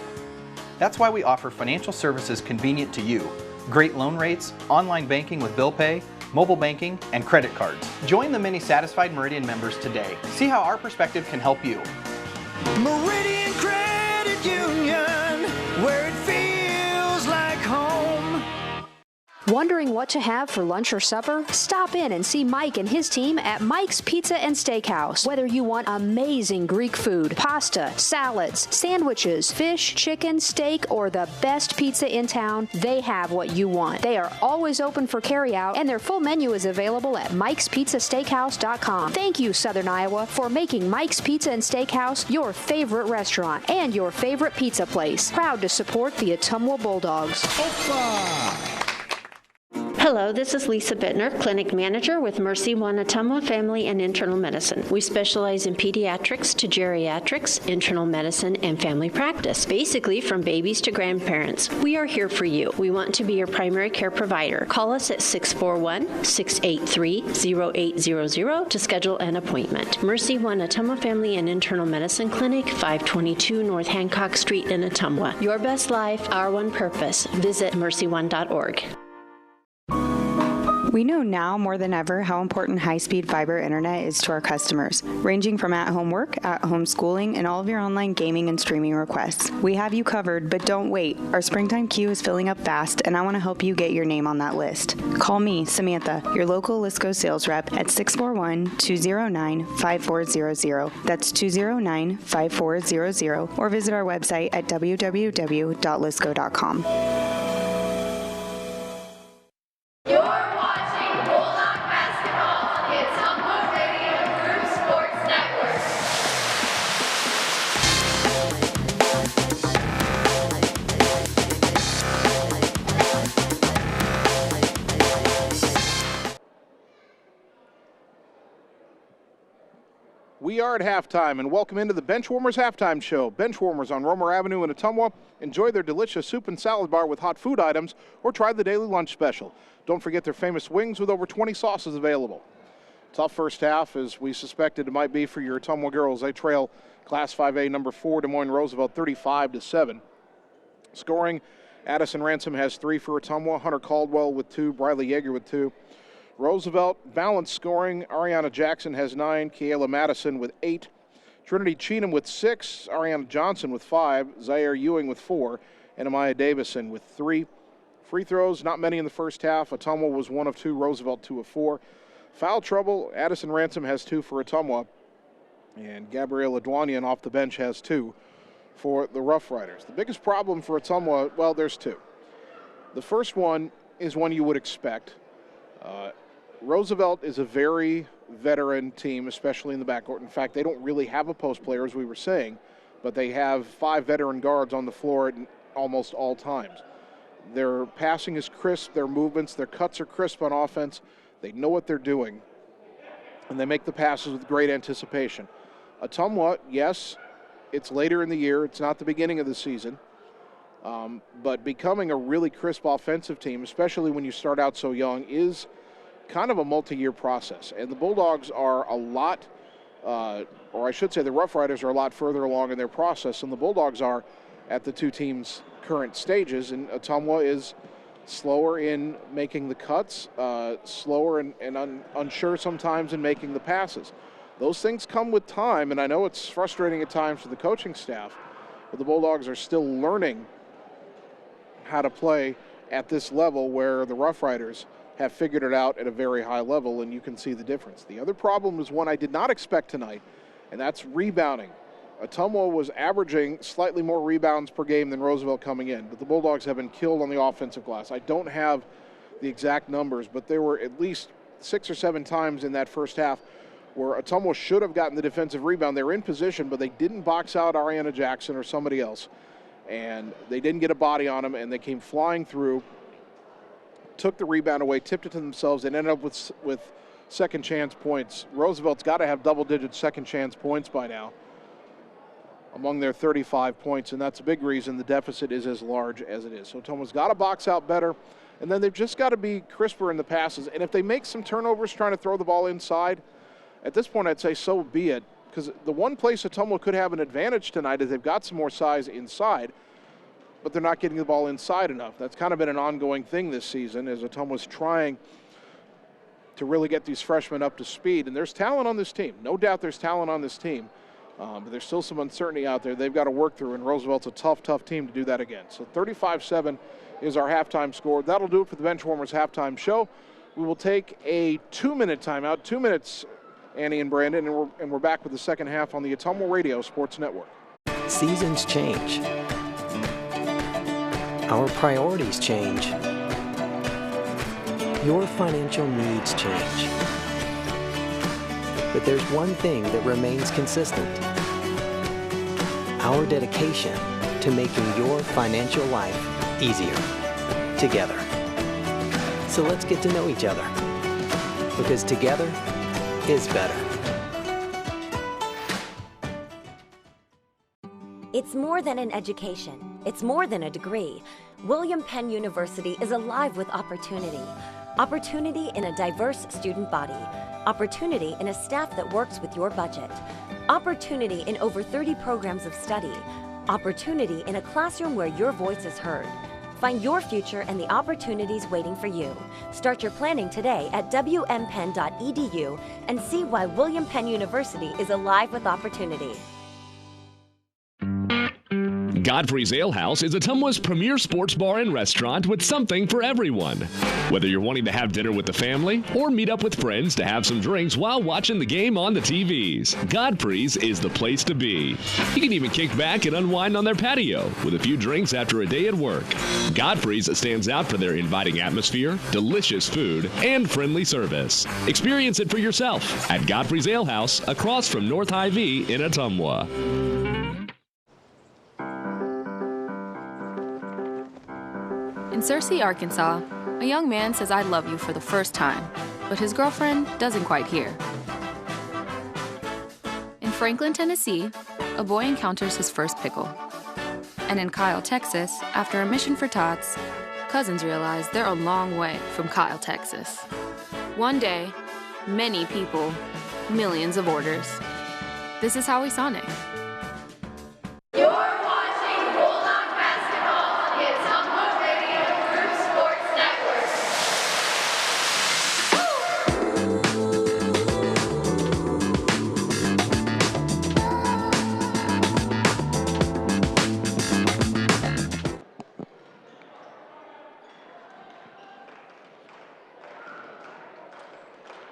That's why we offer financial services convenient to you. Great loan rates, online banking with bill pay, mobile banking, and credit cards. Join the many satisfied Meridian members today. See how our perspective can help you. Meridian Credit Union, where it feels like home. Wondering what to have for lunch or supper? Stop in and see Mike and his team at Mike's Pizza and Steakhouse. Whether you want amazing Greek food, pasta, salads, sandwiches, fish, chicken, steak, or the best pizza in town, they have what you want. They are always open for carryout, and their full menu is available at Mike'sPizzaSteakhouse.com. Thank you, Southern Iowa, for making Mike's Pizza and Steakhouse your favorite restaurant and your favorite pizza place. Proud to support the Ottumwa Bulldogs. Hello, this is Lisa Bittner, Clinic Manager with Mercy One Ottumwa Family and Internal Medicine. We specialize in pediatrics to geriatrics, internal medicine, and family practice, basically from babies to grandparents. We are here for you. We want to be your primary care provider. Call us at 641-683-0800 to schedule an appointment. Mercy One Ottumwa Family and Internal Medicine Clinic, 522 North Hancock Street in Ottumwa. Your best life, our one purpose. Visit mercyone.org. We know now more than ever how important high-speed fiber internet is to our customers, ranging from at-home work, at-home schooling, and all of your online gaming and streaming requests. We have you covered, but don't wait. Our springtime queue is filling up fast, and I want to help you get your name on that list. Call me, Samantha, your local Lisco sales rep at 641-209-5400. That's 209-5400, or visit our website at www.lisco.com. You're watching Bulldog Basketball on the Ottumwa Radio Group Sports Network. We are at halftime, and welcome into the Benchwarmers Halftime Show. Benchwarmers on Romer Avenue in Ottumwa. Enjoy their delicious soup and salad bar with hot food items, or try the daily lunch special. Don't forget their famous wings with over 20 sauces available. Tough first half, as we suspected it might be for your Ottumwa girls. They trail Class 5A number 4 Moines Roosevelt 35-7. Scoring, Addison Ransom has 3 for Ottumwa, Hunter Caldwell with 2, Briley Yeager with 2. Roosevelt, balanced scoring, Ariana Jackson has 9, Kayla Madison with 8, Trinity Cheenum with 6, Ariana Johnson with 5, Zaire Ewing with 4, and Amaya Davison with 3. Free throws, not many in the first half. Ottumwa was 1 of 2, Roosevelt 2 of 4. Foul trouble, Addison Ransom has 2 for Ottumwa, and Gabriela Dwanian off the bench has 2 for the Roughriders. The biggest problem for Ottumwa, well, there's 2. The first one is one you would expect. Roosevelt is a very veteran team, especially in the backcourt. In fact, they don't really have a post player, as we were saying, but they have 5 veteran guards on the floor at almost all times. Their passing is crisp, their movements, their cuts are crisp on offense. They know what they're doing, and they make the passes with great anticipation. Ottumwa, yes, it's later in the year. It's not the beginning of the season, but becoming a really crisp offensive team, especially when you start out so young, is kind of a multi-year process. And the Bulldogs are a lot, or I should say the Roughriders are a lot further along in their process than the Bulldogs are at the two teams' current stages. And Ottumwa is slower in making the cuts, slower and unsure sometimes in making the passes. Those things come with time, and I know it's frustrating at times for the coaching staff, but the Bulldogs are still learning how to play at this level where the Roughriders have figured it out at a very high level, and you can see the difference. The other problem is one I did not expect tonight, and that's rebounding. Ottumwa was averaging slightly more rebounds per game than Roosevelt coming in, but the Bulldogs have been killed on the offensive glass. I don't have the exact numbers, but there were at least 6 or 7 times in that first half where Ottumwa should have gotten the defensive rebound. They were in position, but they didn't box out Ariana Jackson or somebody else, and they didn't get a body on them, and they came flying through, took the rebound away, tipped it to themselves, and ended up with second chance points. Roosevelt's got to have double-digit second chance points by now among their 35 points, and that's a big reason the deficit is as large as it is. So Ottumwa's got to box out better, and then they've just got to be crisper in the passes. And if they make some turnovers trying to throw the ball inside, at this point I'd say so be it, because the one place Ottumwa could have an advantage tonight is they've got some more size inside, but they're not getting the ball inside enough. That's kind of been an ongoing thing this season, as Ottumwa's trying to really get these freshmen up to speed. And there's talent on this team. No doubt there's talent on this team, but there's still some uncertainty out there they've got to work through, and Roosevelt's a tough team to do that again. So 35-7 is our halftime score. That'll do it for the Benchwarmers halftime show. We will take a 2-minute timeout, 2 minutes, Annie and Brandon, and we're back with the second half on the Ottumwa Radio Sports Network. Seasons change. Our priorities change. Your financial needs change. But there's one thing that remains consistent. Our dedication to making your financial life easier together. So let's get to know each other, because together is better. It's more than an education. It's more than a degree. William Penn University is alive with opportunity. Opportunity in a diverse student body. Opportunity in a staff that works with your budget. Opportunity in over 30 programs of study. Opportunity in a classroom where your voice is heard. Find your future and the opportunities waiting for you. Start your planning today at wmpenn.edu and see why William Penn University is alive with opportunity. Godfrey's Ale House is Ottumwa's premier sports bar and restaurant with something for everyone. Whether you're wanting to have dinner with the family or meet up with friends to have some drinks while watching the game on the TVs, Godfrey's is the place to be. You can even kick back and unwind on their patio with a few drinks after a day at work. Godfrey's stands out for their inviting atmosphere, delicious food, and friendly service. Experience it for yourself at Godfrey's Ale House across from North Hy-Vee in Ottumwa. In Searcy, Arkansas, a young man says I love you for the first time, but his girlfriend doesn't quite hear. In Franklin, Tennessee, a boy encounters his first pickle. And in Kyle, Texas, after a mission for tots, cousins realize they're a long way from Kyle, Texas. One day, many people, millions of orders. This is Howie Sonic. You're watching Bulldog basketball on the Ottumwa Radio Group Sports Network.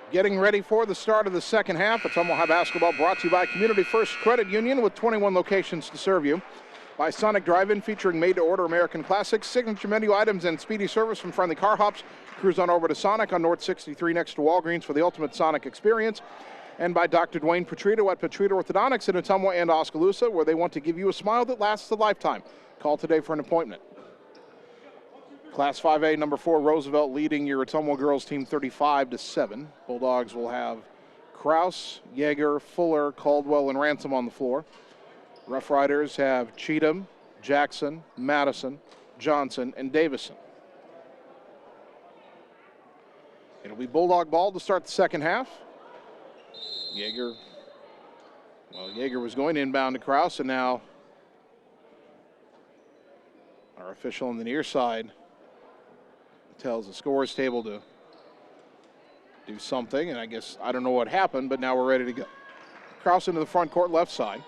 Getting ready for the start of the second half. Ottumwa High basketball brought to you by Community First Credit Union with 21 locations to serve you. By Sonic Drive-In featuring made-to-order American classics, signature menu items, and speedy service from friendly car hops. Cruise on over to Sonic on North 63 next to Walgreens for the ultimate Sonic experience. And by Dr. Dwayne Petrito at Petrito Orthodontics in Ottumwa and Oskaloosa, where they want to give you a smile that lasts a lifetime. Call today for an appointment. Class 5A, number 4, Roosevelt leading your Ottumwa girls team 35-7. Bulldogs will have Kraus, Yeager, Fuller, Caldwell, and Ransom on the floor. Rough Riders have Cheatham, Jackson, Madison, Johnson, and Davison. It'll be Bulldog ball to start the second half. Yeager was going inbound to Kraus, and now our official on the near side tells the scorer's table to do something, and I don't know what happened, but now we're ready to go. Kraus into the front court left side.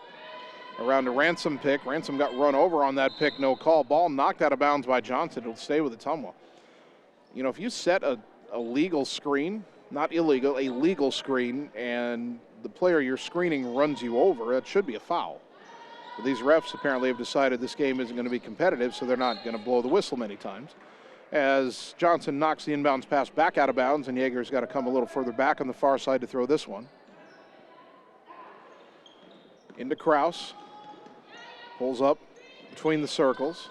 Around a Ransom pick. Ransom got run over on that pick, no call. Ball knocked out of bounds by Johnson. It'll stay with Ottumwa. You know, if you set a legal screen, not illegal, a legal screen, and the player you're screening runs you over, that should be a foul. But these refs apparently have decided this game isn't going to be competitive, so they're not going to blow the whistle many times. As Johnson knocks the inbounds pass back out of bounds, and Yeager's got to come a little further back on the far side to throw this one. Into Kraus. Pulls up between the circles.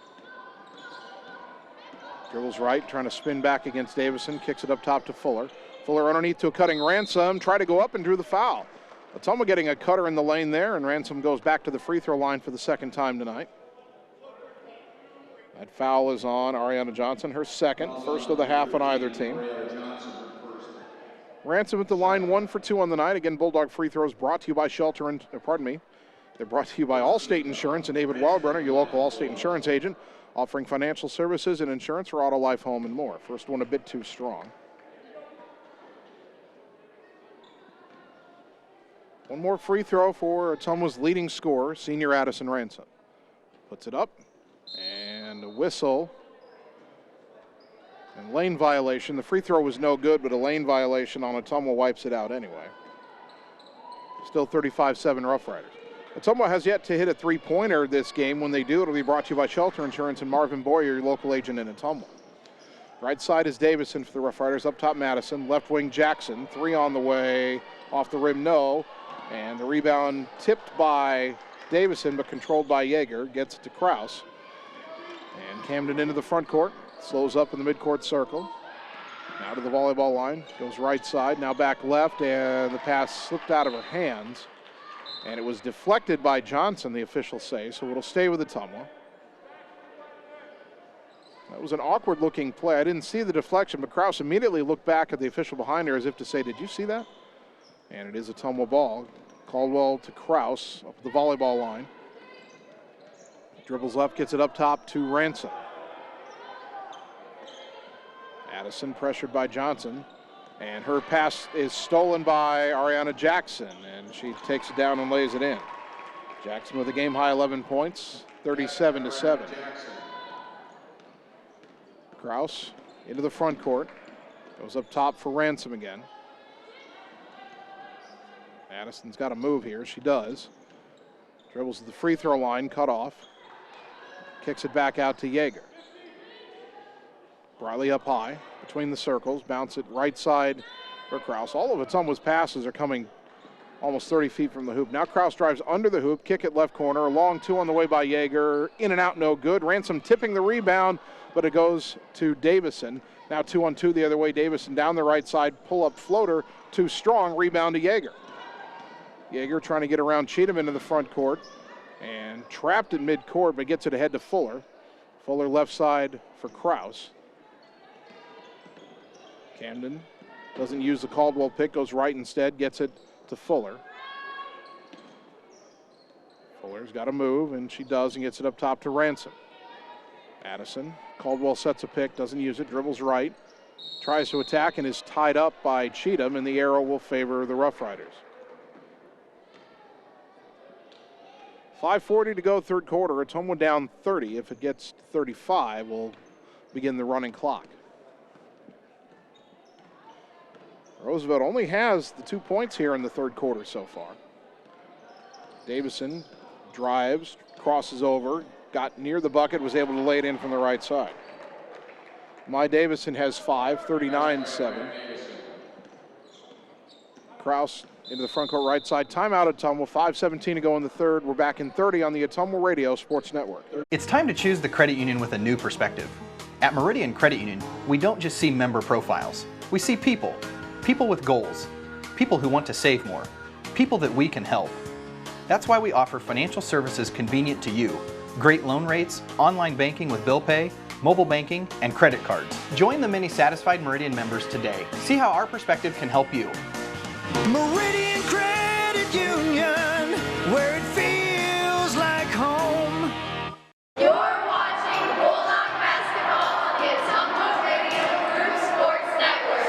Dribbles right, trying to spin back against Davison. Kicks it up top to Fuller. Fuller underneath to a cutting Ransom. Tried to go up and drew the foul. Ottumwa getting a cutter in the lane there, and Ransom goes back to the free throw line for the second time tonight. That foul is on Ariana Johnson, her second, first of the half on either team. Ransom at the line, 1 for 2 on the night. Again, Bulldog free throws brought to you by they're brought to you by Allstate Insurance and David Wildbrenner, your local Allstate Insurance agent, offering financial services and insurance for auto, life, home, and more. First one a bit too strong. One more free throw for Ottumwa's leading scorer, senior Addison Ransom. Puts it up. And a whistle and lane violation. The free throw was no good, but a lane violation on Ottumwa wipes it out anyway. Still 35-7 Rough Riders. Ottumwa has yet to hit a three-pointer this game. When they do, it'll be brought to you by Shelter Insurance and Marvin Boyer, your local agent in Ottumwa. Right side is Davison for the Rough Riders. Up top, Madison. Left wing, Jackson. 3 on the way. Off the rim, no. And the rebound tipped by Davison, but controlled by Yeager. Gets it to Kraus. And Camden into the front court, slows up in the midcourt circle. Now to the volleyball line, goes right side, now back left, and the pass slipped out of her hands. And it was deflected by Johnson, the officials say, so it'll stay with Ottumwa. That was an awkward-looking play. I didn't see the deflection, but Kraus immediately looked back at the official behind her as if to say, did you see that? And it is Ottumwa ball. Caldwell to Kraus up the volleyball line. Dribbles left, gets it up top to Ransom. Addison pressured by Johnson, and her pass is stolen by Ariana Jackson, and she takes it down and lays it in. Jackson with a game-high 11 points, 37-7. Kraus into the front court, goes up top for Ransom again. Addison's got to move here, she does. Dribbles to the free throw line, cut off. Kicks it back out to Yeager. Briley up high, between the circles, bounce it right side for Kraus. All of Ottumwa's passes are coming almost 30 feet from the hoop. Now Kraus drives under the hoop, kick it left corner, a long two on the way by Yeager, in and out, no good. Ransom tipping the rebound, but it goes to Davison. Now 2-on-2 the other way, Davison down the right side, pull-up floater, too strong, rebound to Yeager. Yeager trying to get around Cheatham into the front court, and trapped in midcourt, but gets it ahead to Fuller. Fuller left side for Kraus. Camden doesn't use the Caldwell pick, goes right instead, gets it to Fuller. Fuller's got to move, and she does, and gets it up top to Ransom. Addison, Caldwell sets a pick, doesn't use it, dribbles right, tries to attack, and is tied up by Cheatham, and the arrow will favor the Roughriders. 5:40 to go, third quarter. Ottumwa down 30. If it gets 35, we'll begin the running clock. Roosevelt only has the 2 points here in the third quarter so far. Davison drives, crosses over, got near the bucket, was able to lay it in from the right side. My Davison has 5, 39-7. Kraus into the front court right side. Timeout Ottumwa, 5:17 to go in the third. We're back in 30 on the Ottumwa Radio Sports Network. It's time to choose the credit union with a new perspective. At Meridian Credit Union, we don't just see member profiles. We see people. People with goals. People who want to save more. People that we can help. That's why we offer financial services convenient to you. Great loan rates, online banking with bill pay, mobile banking, and credit cards. Join the many satisfied Meridian members today. See how our perspective can help you. Meridian Credit Union, where it feels like home. You're watching Bulldog Basketball on the Ottumwa Radio Group Sports Network.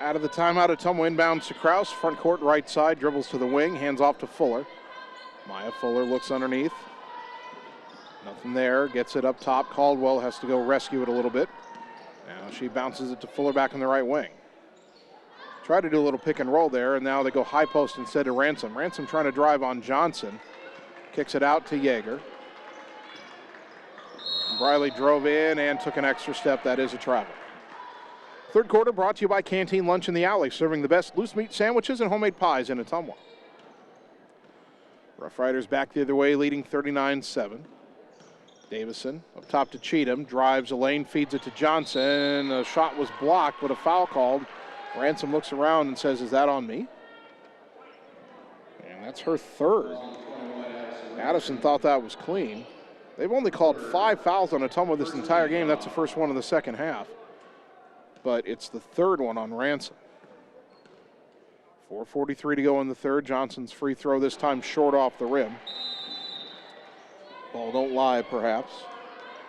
Out of the timeout, Ottumwa inbounds to Kraus, front court right side, dribbles to the wing, hands off to Fuller. Maya Fuller looks underneath. Nothing there, gets it up top. Caldwell has to go rescue it a little bit. Now she bounces it to Fuller back in the right wing. Tried to do a little pick and roll there, and now they go high post instead to Ransom. Ransom trying to drive on Johnson. Kicks it out to Yeager. Briley drove in and took an extra step. That is a travel. Third quarter brought to you by Canteen Lunch in the Alley, serving the best loose meat sandwiches and homemade pies in Ottumwa. Rough Riders back the other way, leading 39-7. Davison up top to Cheatham, drives a lane, feeds it to Johnson. The shot was blocked, but a foul called. Ransom looks around and says, "Is that on me?" And that's her third. Addison thought that was clean. They've only called 5 fouls on Ottumwa this entire game. That's the first one in the second half. But it's the third one on Ransom. 4:43 to go in the third. Johnson's free throw this time short off the rim. Ball don't lie, perhaps.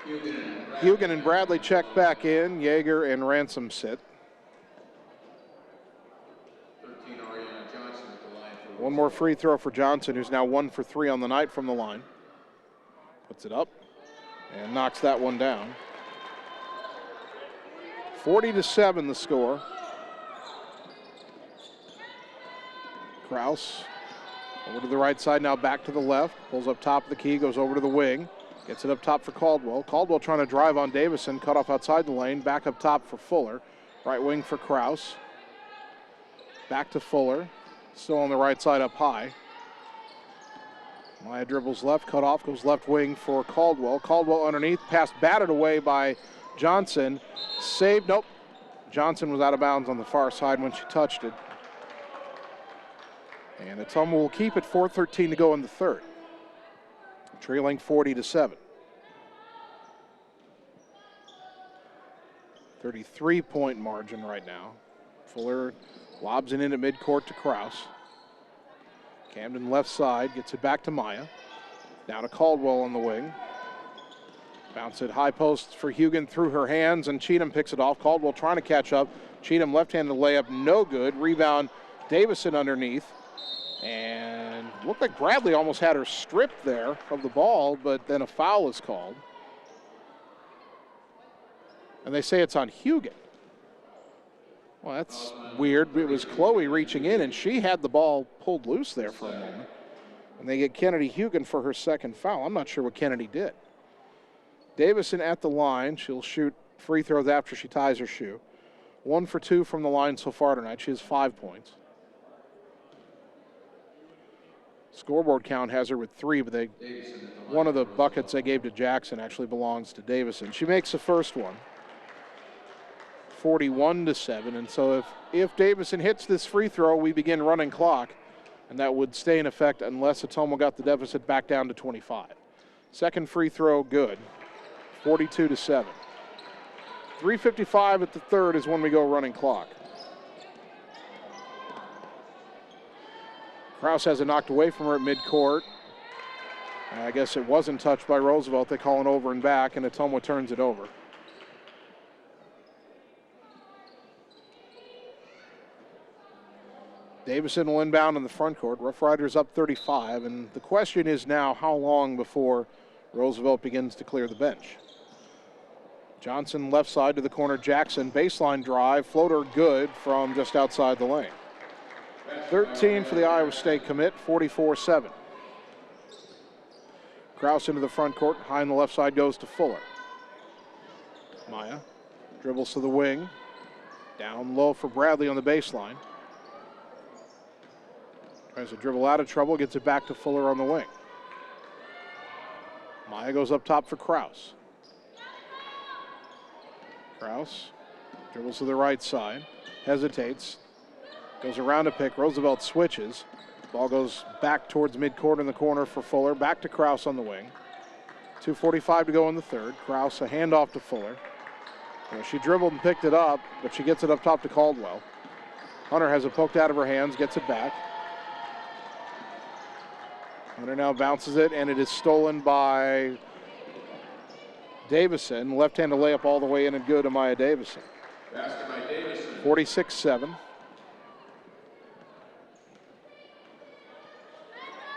Hugan and Bradley check back in. Yeager and Ransom sit. One more free throw for Johnson, who's now 1 for 3 on the night from the line. Puts it up and knocks that one down. 40-7 the score. Kraus over to the right side, now back to the left. Pulls up top of the key, goes over to the wing. Gets it up top for Caldwell. Caldwell trying to drive on Davison, cut off outside the lane. Back up top for Fuller. Right wing for Kraus. Back to Fuller. Still on the right side up high. Maya dribbles left, cut off, goes left wing for Caldwell. Caldwell underneath, pass batted away by Johnson. Saved, nope. Johnson was out of bounds on the far side when she touched it. And Ottumwa will keep it, 4:13 to go in the third. Trailing 40-7. 33-point margin right now. Fuller lobs it in at midcourt to Kraus. Camden left side, gets it back to Maya. Now to Caldwell on the wing. Bounce it high post for Hugan through her hands, and Cheatham picks it off. Caldwell trying to catch up. Cheatham left-handed layup, no good. Rebound, Davison underneath. And looked like Bradley almost had her stripped there of the ball, but then a foul is called. And they say it's on Hugan. Well, that's weird. It was Chloe reaching in, and she had the ball pulled loose there for a moment. And they get Kennedy Hugan for her second foul. I'm not sure what Kennedy did. Davison at the line. She'll shoot free throws after she ties her shoe. 1 for 2 from the line so far tonight. She has 5 points. Scoreboard count has her with 3, but one of the buckets they gave to Jackson actually belongs to Davison. She makes the first one. 41-7, and so if Davison hits this free throw, we begin running clock, and that would stay in effect unless Ottumwa got the deficit back down to 25. Second free throw, good. 42-7. 3:55 at the third is when we go running clock. Krause has it knocked away from her at midcourt. I guess it wasn't touched by Roosevelt. They call it over and back, and Ottumwa turns it over. Davison will inbound in the front court. Rough Riders up 35, and the question is now how long before Roosevelt begins to clear the bench. Johnson left side to the corner. Jackson baseline drive, floater good from just outside the lane. 13 for the Iowa State commit, 44-7. Krause into the front court. High on the left side goes to Fuller. Maya dribbles to the wing. Down low for Bradley on the baseline. Tries to dribble out of trouble, gets it back to Fuller on the wing. Maya goes up top for Krause. Krause dribbles to the right side, hesitates, goes around a pick. Roosevelt switches. Ball goes back towards midcourt in the corner for Fuller. Back to Krause on the wing. 2:45 to go in the third. Krause a handoff to Fuller. She dribbled and picked it up, but she gets it up top to Caldwell. Hunter has it poked out of her hands, gets it back. Hunter now bounces it, and it is stolen by Davison. Left-handed layup all the way in and good to Maya Davison. 46-7.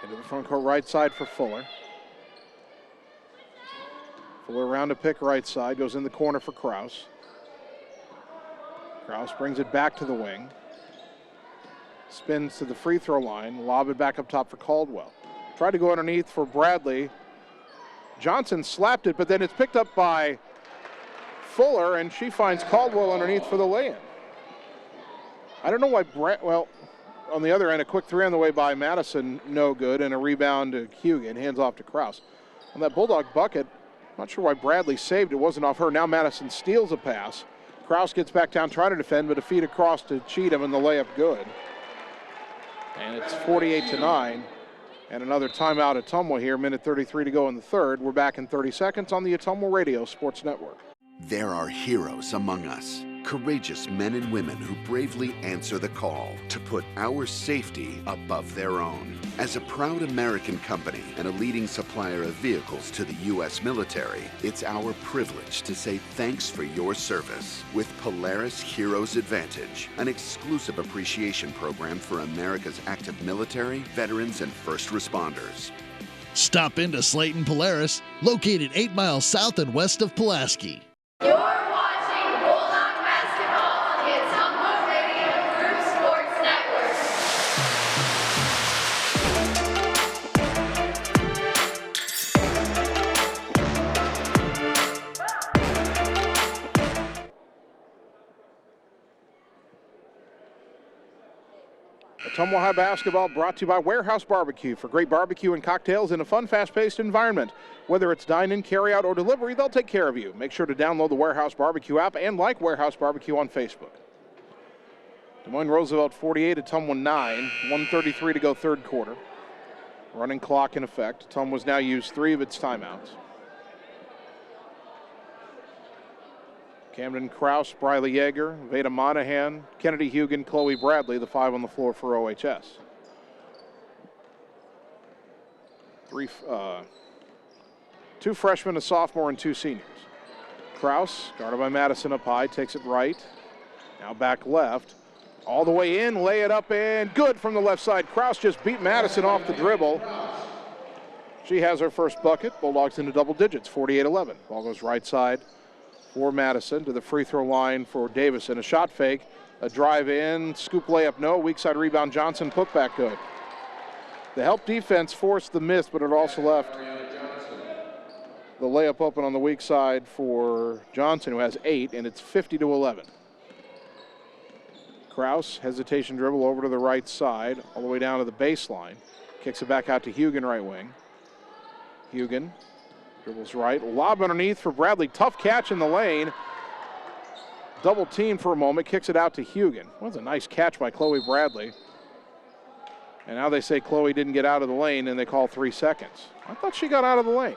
Into the front court right side for Fuller. Fuller around to pick right side, goes in the corner for Krause. Krause brings it back to the wing. Spins to the free throw line, lob it back up top for Caldwell. Tried to go underneath for Bradley. Johnson slapped it, but then it's picked up by Fuller, and she finds Caldwell underneath for the lay-in. I don't know why well, on the other end, a quick three on the way by Madison, no good, and a rebound to Hugan, hands off to Krause. On that Bulldog bucket, not sure why Bradley saved it, wasn't off her. Now Madison steals a pass. Krause gets back down trying to defend, but a feed across to Cheatham, and the layup good. And it's 48-9. And another timeout at Ottumwa here, minute 33 to go in the third. We're back in 30 seconds on the Ottumwa Radio Sports Network. There are heroes among us, courageous men and women who bravely answer the call to put our safety above their own. As a proud American company and a leading supplier of vehicles to the U.S. military, it's our privilege to say thanks for your service with Polaris Heroes Advantage, an exclusive appreciation program for America's active military, veterans, and first responders. Stop into Slayton Polaris, located 8 miles south and west of Pulaski. You're watching Bulldog Basketball on the Ottumwa Radio Group Sports Network. Ottumwa High Basketball brought to you by Warehouse Barbecue. For great barbecue and cocktails in a fun, fast-paced environment. Whether it's dine-in, carry-out, or delivery, they'll take care of you. Make sure to download the Warehouse Barbecue app and like Warehouse Barbecue on Facebook. Moines Roosevelt 48, Ottumwa 9, 1:33 to go third quarter. Running clock in effect. Ottumwa's now used 3 of its timeouts. Camden Krause, Briley Yeager, Veda Monahan, Kennedy Hugan, Chloe Bradley, the 5 on the floor for OHS. Two freshmen, a sophomore, and two seniors. Kraus, guarded by Madison up high, takes it right. Now back left. All the way in, lay it up, and good from the left side. Kraus just beat Madison off the dribble. She has her first bucket. Bulldogs into double digits, 48-11. Ball goes right side for Madison to the free throw line for Davison. A shot fake, a drive in, scoop layup, no. Weak side rebound, Johnson, putback good. The help defense forced the miss, but it also left the layup open on the weak side for Johnson, who has 8, and it's 50-11. Kraus, hesitation dribble over to the right side, all the way down to the baseline. Kicks it back out to Hugen, right wing. Hugen dribbles right, lob underneath for Bradley. Tough catch in the lane. Double team for a moment, kicks it out to Hugen. That was a nice catch by Chloe Bradley. And now they say Chloe didn't get out of the lane, and they call 3 seconds. I thought she got out of the lane.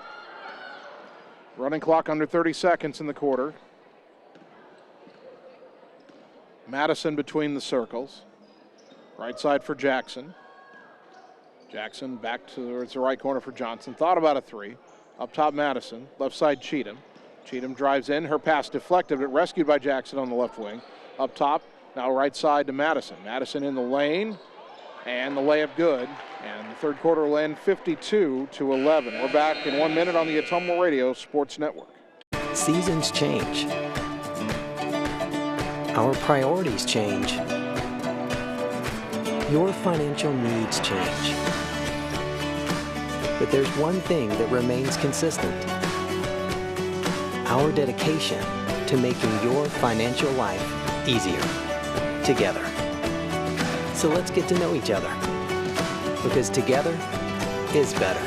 Running clock under 30 seconds in the quarter. Madison between the circles. Right side for Jackson. Jackson back towards the right corner for Johnson. Thought about a 3. Up top, Madison. Left side, Cheatham. Cheatham drives in. Her pass deflected, but rescued by Jackson on the left wing. Up top, now right side to Madison. Madison in the lane, and the layup good. And the third quarter will end 52-11. We're back in 1 minute on the Ottumwa Radio Sports Network. Seasons change. Our priorities change. Your financial needs change. But there's one thing that remains consistent. Our dedication to making your financial life easier together. So let's get to know each other, because together is better.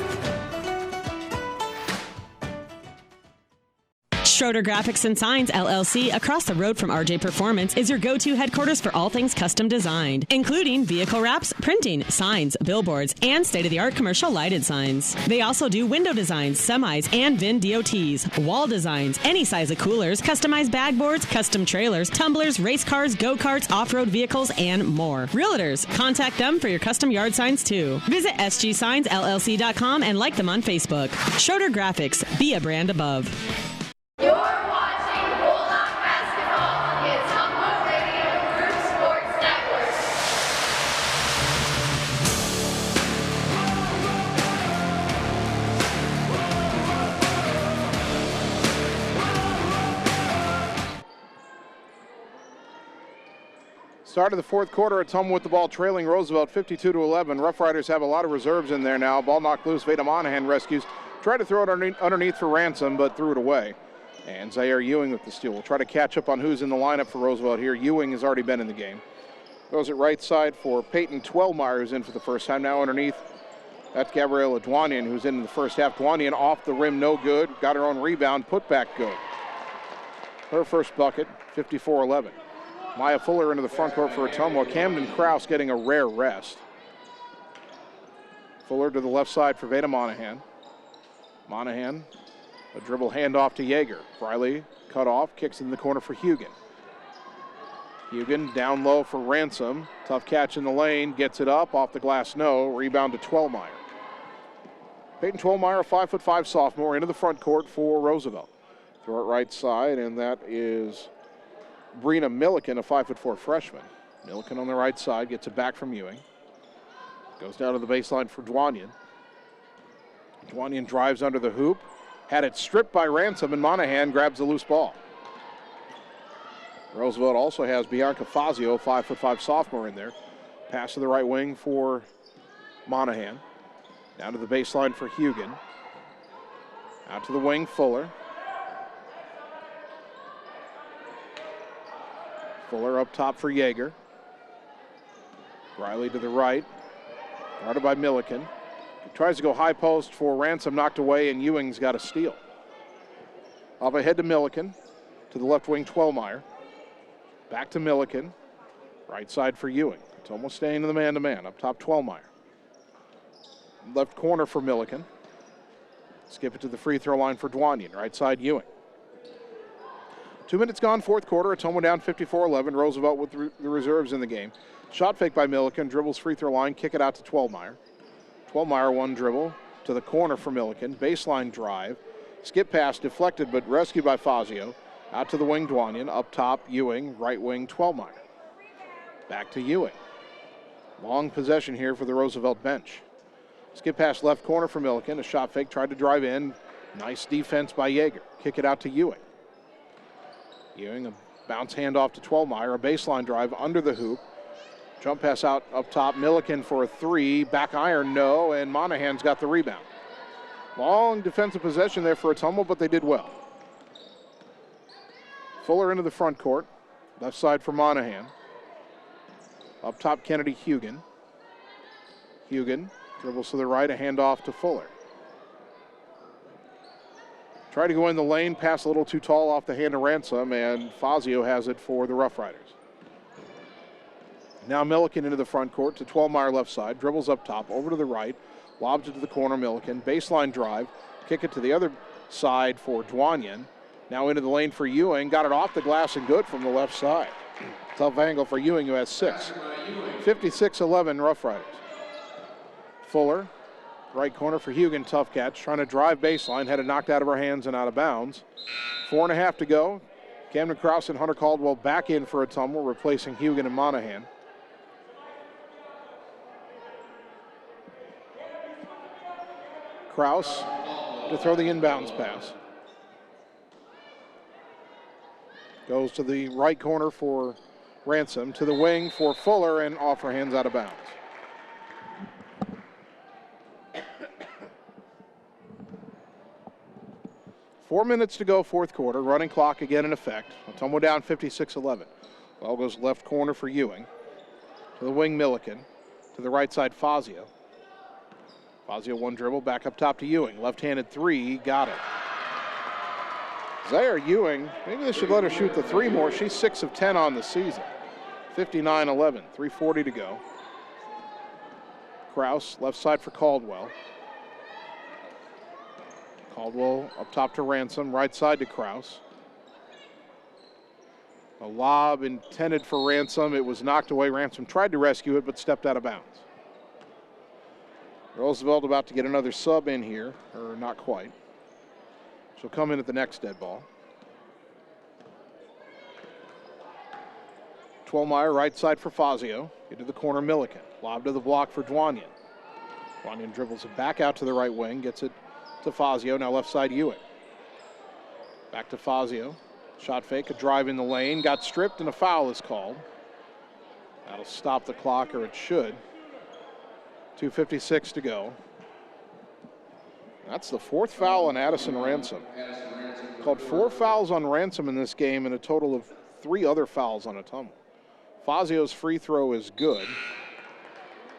Schroeder Graphics and Signs, LLC, across the road from RJ Performance, is your go-to headquarters for all things custom designed, including vehicle wraps, printing, signs, billboards, and state-of-the-art commercial lighted signs. They also do window designs, semis, and VIN DOTs, wall designs, any size of coolers, customized bag boards, custom trailers, tumblers, race cars, go-karts, off-road vehicles, and more. Realtors, contact them for your custom yard signs, too. Visit sgsignsllc.com and like them on Facebook. Schroeder Graphics, be a brand above. You're watching Bulldog Basketball on the Ottumwa Radio Group Sports Network. Start of the fourth quarter, Ottumwa with the ball trailing Roosevelt 52-11. Rough Riders have a lot of reserves in there now. Ball knocked loose. Veda Monahan rescues. Tried to throw it underneath for Ransom, but threw it away. And Zaire Ewing with the steal. We'll try to catch up on who's in the lineup for Roosevelt here. Ewing has already been in the game. Goes it right side for Peyton Twelmeyer, who's in for the first time. Now underneath, that's Gabriella Dwanian, who's in the first half. Dwanian off the rim, no good. Got her own rebound, put back good. Her first bucket, 54-11. Maya Fuller into the front court for Ottumwa. Camden Kraus getting a rare rest. Fuller to the left side for Veda Monahan. Monahan, a dribble handoff to Yeager. Briley cut off, kicks in the corner for Hugen. Hugen down low for Ransom. Tough catch in the lane, gets it up, off the glass, no. Rebound to Twelmeyer. Peyton Twelmeyer, a 5'5" sophomore, into the front court for Roosevelt. Throw it right side, and that is Brina Milliken, a 5'4" freshman. Milliken on the right side, gets it back from Ewing. Goes down to the baseline for Dwanian. Dwanian drives under the hoop. Had it stripped by Ransom, and Monahan grabs the loose ball. Roosevelt also has Bianca Fazio, 5'5" sophomore, in there. Pass to the right wing for Monahan. Down to the baseline for Hugen. Out to the wing, Fuller. Fuller up top for Yeager. Riley to the right. Guarded by Milliken. Tries to go high post for Ransom, knocked away, and Ewing's got a steal. Up ahead to Milliken. To the left wing, Twelmeyer. Back to Milliken. Right side for Ewing. It's almost staying in the man-to-man. Up top, Twelmeyer. Left corner for Milliken. Skip it to the free throw line for Dwanian. Right side, Ewing. 2 minutes gone, fourth quarter. Ottumwa down 54-11. Roosevelt with the reserves in the game. Shot fake by Milliken. Dribbles free throw line. Kick it out to Twelmeyer. Twelmeyer, one dribble. to the corner for Milliken. Baseline drive. Skip pass deflected but rescued by Fazio. Out to the wing, Dwanian. Up top, Ewing. Right wing, Twelmeyer. Back to Ewing. Long possession here for the Roosevelt bench. Skip pass left corner for Milliken. A shot fake, tried to drive in. Nice defense by Yeager. Kick it out to Ewing. Ewing, a bounce handoff to Twelmeyer. A baseline drive under the hoop. Jump pass out up top. Milliken for a three. Back iron, no. And Monahan's got the rebound. Long defensive possession there for Ottumwa, but they did well. Fuller into the front court. Left side for Monahan. Up top, Kennedy Hugan. Hugan dribbles to the right, a handoff to Fuller. Try to go in the lane, pass a little too tall off the hand of Ransom, and Fazio has it for the Rough Riders. Now Milliken into the front court to Twelmeyer left side, dribbles up top, over to the right, lobs it to the corner, Milliken. Baseline drive, kick it to the other side for Dwanian. Now into the lane for Ewing, got it off the glass and good from the left side. Tough angle for Ewing, who has 6. 56-11 Rough Riders. Fuller, right corner for Hugan, tough catch. Trying to drive baseline, had it knocked out of her hands and out of bounds. 4.5 to go. Camden Krause and Hunter Caldwell back in for Ottumwa, replacing Hugan and Monahan. Krause to throw the inbounds pass. Goes to the right corner for Ransom, to the wing for Fuller, and off her hands out of bounds. Four minutes to go, fourth quarter. Running clock again in effect. Ottumwa down 56-11. Ball goes left corner for Ewing. To the wing, Milliken. To the right side, Fazio. Fazio one dribble, back up top to Ewing. Left-handed three, got it. Zaire Ewing, maybe they should let her shoot the three more. She's 6 of 10 on the season. 59-11, 3:40 to go. Krause, left side for Caldwell. Caldwell up top to Ransom, right side to Krause. A lob intended for Ransom. It was knocked away. Ransom tried to rescue it, but stepped out of bounds. Roosevelt about to get another sub in here, or not quite. She'll come in at the next dead ball. Twelmeyer, right side for Fazio. Into the corner, Milliken. Lob to the block for Dwanian. Dwanian dribbles it back out to the right wing, gets it to Fazio. Now left side, Ewing. Back to Fazio. Shot fake, a drive in the lane. Got stripped, and a foul is called. That'll stop the clock, or it should. 2:56 to go. That's the fourth foul on Addison Ransom. Called 4 fouls on Ransom in this game and a total of 3 other fouls on Ottumwa. Fazio's free throw is good.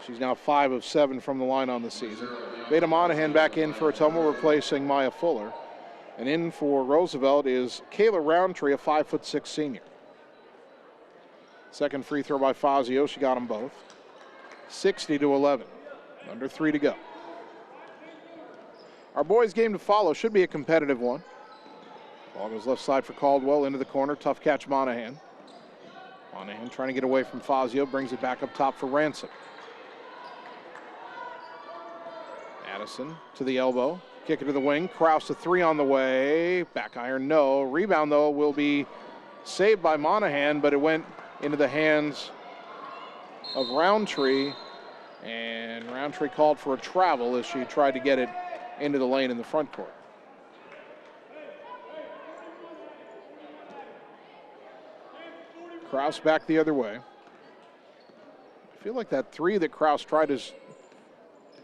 She's now 5 of 7 from the line on the season. Beta Monahan back in for Ottumwa, replacing Maya Fuller. And in for Roosevelt is Kayla Roundtree, a 5'6" senior. Second free throw by Fazio. She got them both. 60-11. Under 3 to go. Our boys' game to follow should be a competitive one. Ball goes left side for Caldwell, into the corner. Tough catch, Monahan. Monahan trying to get away from Fazio, brings it back up top for Ransom. Addison to the elbow, kick it to the wing. Krause a 3 on the way. Back iron, no. Rebound, though, will be saved by Monahan, but it went into the hands of Roundtree. And Roundtree called for a travel as she tried to get it into the lane in the front court. Krause back the other way. I feel like that 3 that Krause tried is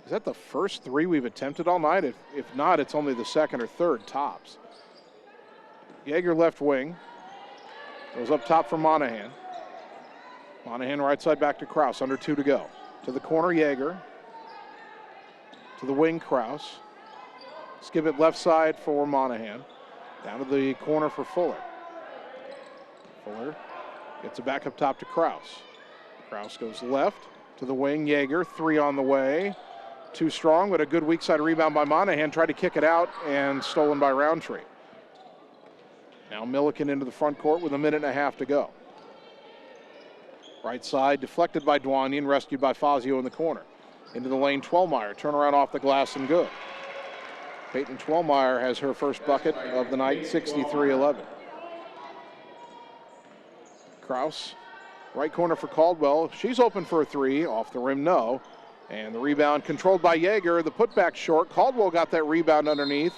that the first 3 we've attempted all night? If not, it's only the second or third tops. Yeager left wing. Goes up top for Monahan. Monahan right side back to Krause, under 2 to go. To the corner, Yeager. To the wing, Krause. Skip it left side for Monahan. Down to the corner for Fuller. Fuller gets it back up top to Krause. Krause goes left to the wing, Yeager. 3 on the way. Too strong, but a good weak side rebound by Monahan. Tried to kick it out and stolen by Roundtree. Now Milliken into the front court with 1.5 minutes to go. Right side deflected by Dwanian, rescued by Fazio in the corner. Into the lane, Twelmeyer. Turnaround off the glass and good. Peyton Schwellmeyer has her first bucket of the night, 63-11. Kraus, right corner for Caldwell. She's open for a three, off the rim, no. And the rebound controlled by Yeager. The putback short. Caldwell got that rebound underneath.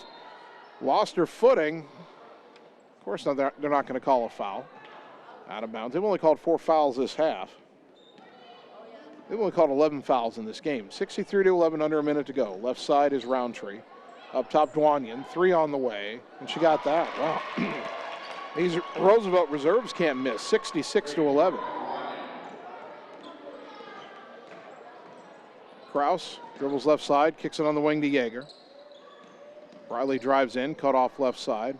Lost her footing. Of course, they're not going to call a foul. Out of bounds. They've only called 4 fouls this half. They've only called 11 fouls in this game. 63-11, under a minute to go. Left side is Roundtree. Up top, Dwanian. 3 on the way. And she got that. Wow. These Roosevelt reserves can't miss. 66-11. Kraus dribbles left side, kicks it on the wing to Yeager. Riley drives in, cut off left side,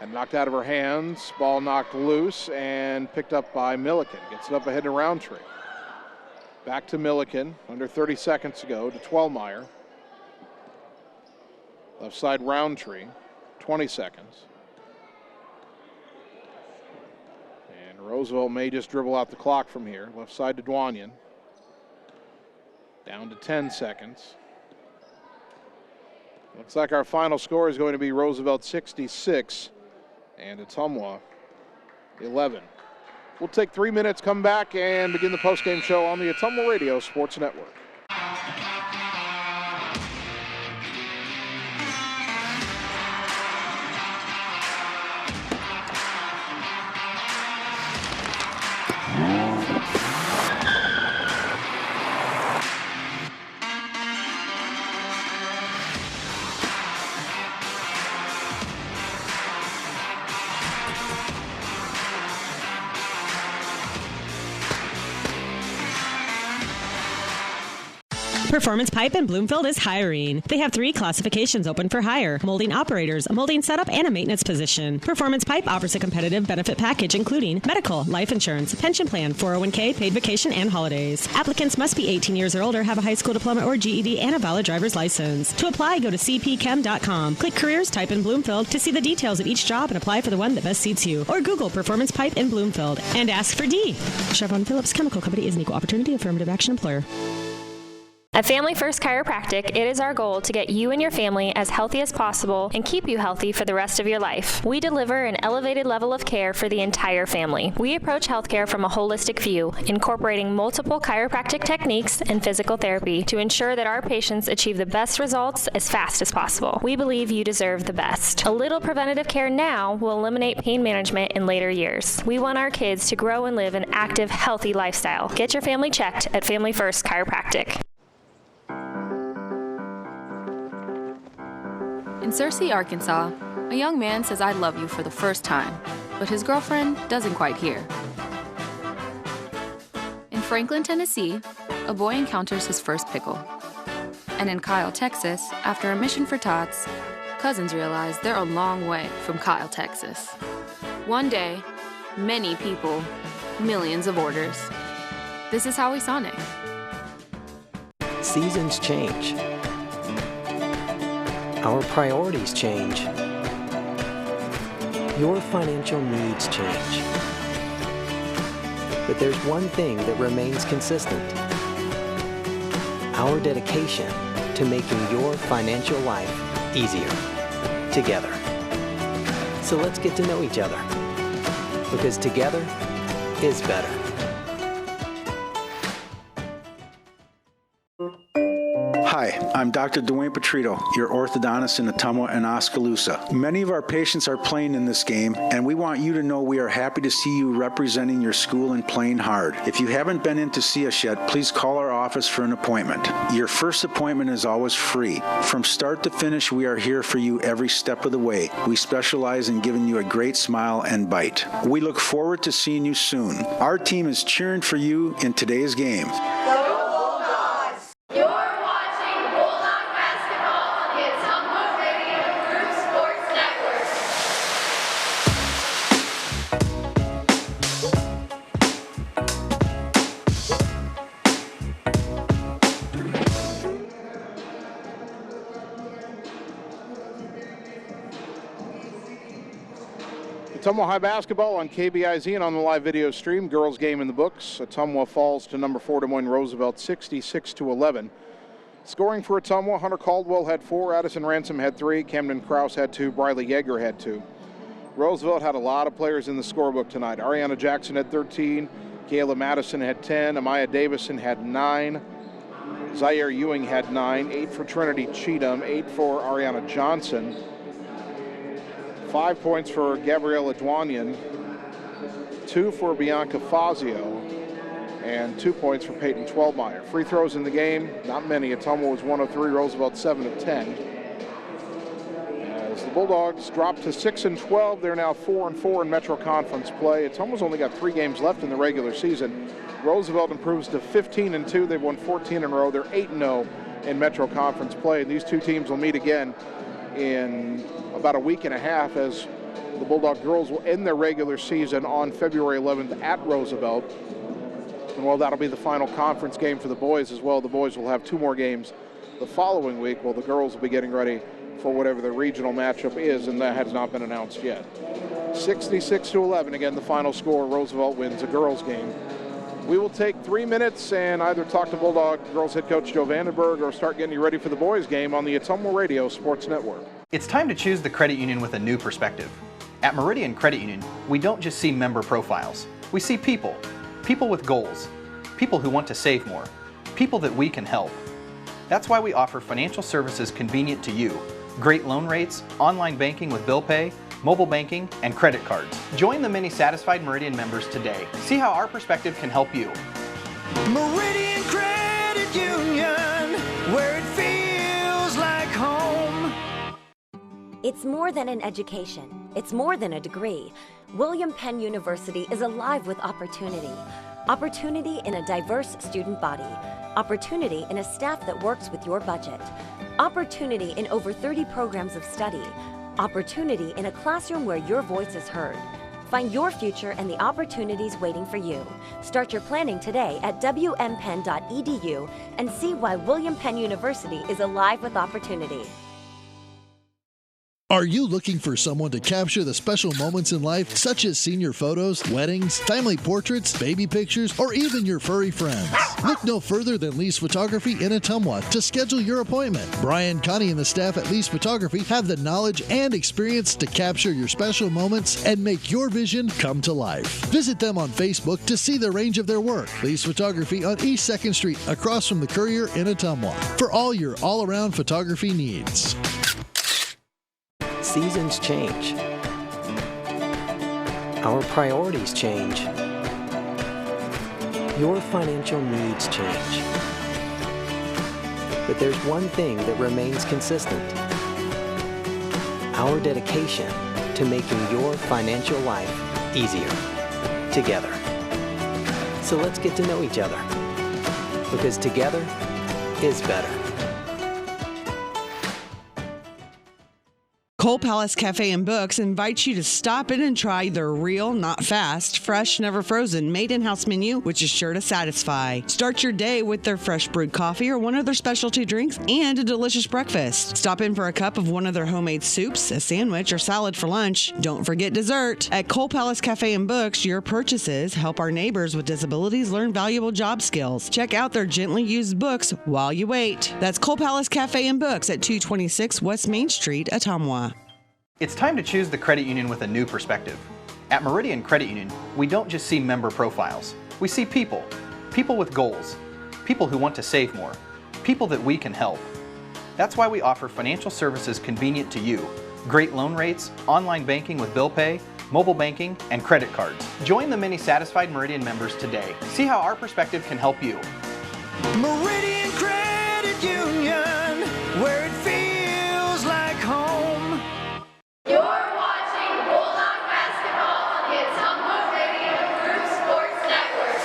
and knocked out of her hands. Ball knocked loose and picked up by Milliken. Gets it up ahead to Roundtree. Back to Milliken, under 30 seconds to go, to Twellmeyer. Left side Roundtree, 20 seconds. And Roosevelt may just dribble out the clock from here. Left side to Dwanian. Down to 10 seconds. Looks like our final score is going to be Roosevelt 66 and Ottumwa 11. We'll take 3 minutes, come back, and begin the postgame show on the Ottumwa Radio Sports Network. Performance Pipe in Bloomfield is hiring. They have 3 classifications open for hire: molding operators, molding setup, and a maintenance position. Performance Pipe offers a competitive benefit package including medical, life insurance, pension plan, 401k, paid vacation, and holidays. Applicants must be 18 years or older, have a high school diploma or GED, and a valid driver's license. To apply, go to cpchem.com. Click Careers, type in Bloomfield to see the details of each job and apply for the one that best suits you. Or Google Performance Pipe in Bloomfield and ask for D. Chevron Phillips Chemical Company is an equal opportunity affirmative action employer. At Family First Chiropractic, it is our goal to get you and your family as healthy as possible and keep you healthy for the rest of your life. We deliver an elevated level of care for the entire family. We approach healthcare from a holistic view, incorporating multiple chiropractic techniques and physical therapy to ensure that our patients achieve the best results as fast as possible. We believe you deserve the best. A little preventative care now will eliminate pain management in later years. We want our kids to grow and live an active, healthy lifestyle. Get your family checked at Family First Chiropractic. In Searcy, Arkansas, a young man says I love you for the first time, but his girlfriend doesn't quite hear. In Franklin, Tennessee, a boy encounters his first pickle. And in Kyle, Texas, after a mission for tots, cousins realize they're a long way from Kyle, Texas. One day, many people, millions of orders. This is Howie Sonic. Seasons change. Our priorities change. Your financial needs change. But there's one thing that remains consistent: our dedication to making your financial life easier together. So let's get to know each other, because together is better. Hi, I'm Dr. Dwayne Petrito, your orthodontist in Ottumwa and Oskaloosa. Many of our patients are playing in this game, and we want you to know we are happy to see you representing your school and playing hard. If you haven't been in to see us yet, please call our office for an appointment. Your first appointment is always free. From start to finish, we are here for you every step of the way. We specialize in giving you a great smile and bite. We look forward to seeing you soon. Our team is cheering for you in today's game. Ottumwa High basketball on KBIZ and on the live video stream. Girls game in the books. Ottumwa falls to number 4 Des Moines Roosevelt, 66-11. Scoring for Ottumwa, Hunter Caldwell had 4, Addison Ransom had 3, Camden Krause had 2, Briley Yeager had 2. Roosevelt had a lot of players in the scorebook tonight. Ariana Jackson had 13, Kayla Madison had 10, Amaya Davison had 9, Zaire Ewing had 9, 8 for Trinity Cheatham, 8 for Ariana Johnson, 5 points for Gabriella Dwanyan, 2 for Bianca Fazio, and 2 points for Peyton Twelmeyer. Free throws in the game, not many. Ottumwa was 1 of 3, Roosevelt 7 of 10. As the Bulldogs dropped to 6-12, they're now 4-4 in Metro Conference play. Ottumwa's only got 3 games left in the regular season. Roosevelt improves to 15-2. They've won 14 in a row. They're 8-0 in Metro Conference play. And these two teams will meet again in about a week and a half, as the Bulldog girls will end their regular season on February 11th at Roosevelt. And well, that'll be the final conference game for the boys as well. The boys will have 2 more games the following week, while the girls will be getting ready for whatever the regional matchup is, and that has not been announced yet. 66-11, again, the final score. Roosevelt wins a girls game. We will take 3 minutes and either talk to Bulldog girls head coach Joe Vandenberg or start getting you ready for the boys game on the Ottumwa Radio Sports Network. It's time to choose the credit union with a new perspective. At Meridian Credit Union, we don't just see member profiles. We see people. People with goals. People who want to save more. People that we can help. That's why we offer financial services convenient to you. Great loan rates, online banking with bill pay, mobile banking, and credit cards. Join the many satisfied Meridian members today. See how our perspective can help you. Meridian Credit Union, where it feels like home. It's more than an education. It's more than a degree. William Penn University is alive with opportunity. Opportunity in a diverse student body. Opportunity in a staff that works with your budget. Opportunity in over 30 programs of study. Opportunity in a classroom where your voice is heard. Find your future and the opportunities waiting for you. Start your planning today at wmpenn.edu and see why William Penn University is alive with opportunity. Are you looking for someone to capture the special moments in life, such as senior photos, weddings, family portraits, baby pictures, or even your furry friends? Look no further than Lee's Photography in Ottumwa to schedule your appointment. Brian, Connie, and the staff at Lee's Photography have the knowledge and experience to capture your special moments and make your vision come to life. Visit them on Facebook to see the range of their work. Lee's Photography on East 2nd Street, across from the Courier in Ottumwa, for all your all-around photography needs. Seasons change. Our priorities change. Your financial needs change. But there's one thing that remains consistent: our dedication to making your financial life easier together. So let's get to know each other, because together is better. Cole Palace Cafe and Books invites you to stop in and try their real, not fast, fresh, never frozen, made in-house menu, which is sure to satisfy. Start your day with their fresh brewed coffee or one of their specialty drinks and a delicious breakfast. Stop in for a cup of one of their homemade soups, a sandwich, or salad for lunch. Don't forget dessert. At Cole Palace Cafe and Books, your purchases help our neighbors with disabilities learn valuable job skills. Check out their gently used books while you wait. That's Cole Palace Cafe and Books at 226 West Main Street, Ottumwa. It's time to choose the credit union with a new perspective. At Meridian Credit Union, we don't just see member profiles. We see people. People with goals. People who want to save more. People that we can help. That's why we offer financial services convenient to you. Great loan rates, online banking with bill pay, mobile banking, and credit cards. Join the many satisfied Meridian members today. See how our perspective can help you. Meridian Credit Union, where it feels like home. You're watching Bulldog Basketball on the Ottumwa Radio Group Sports Network.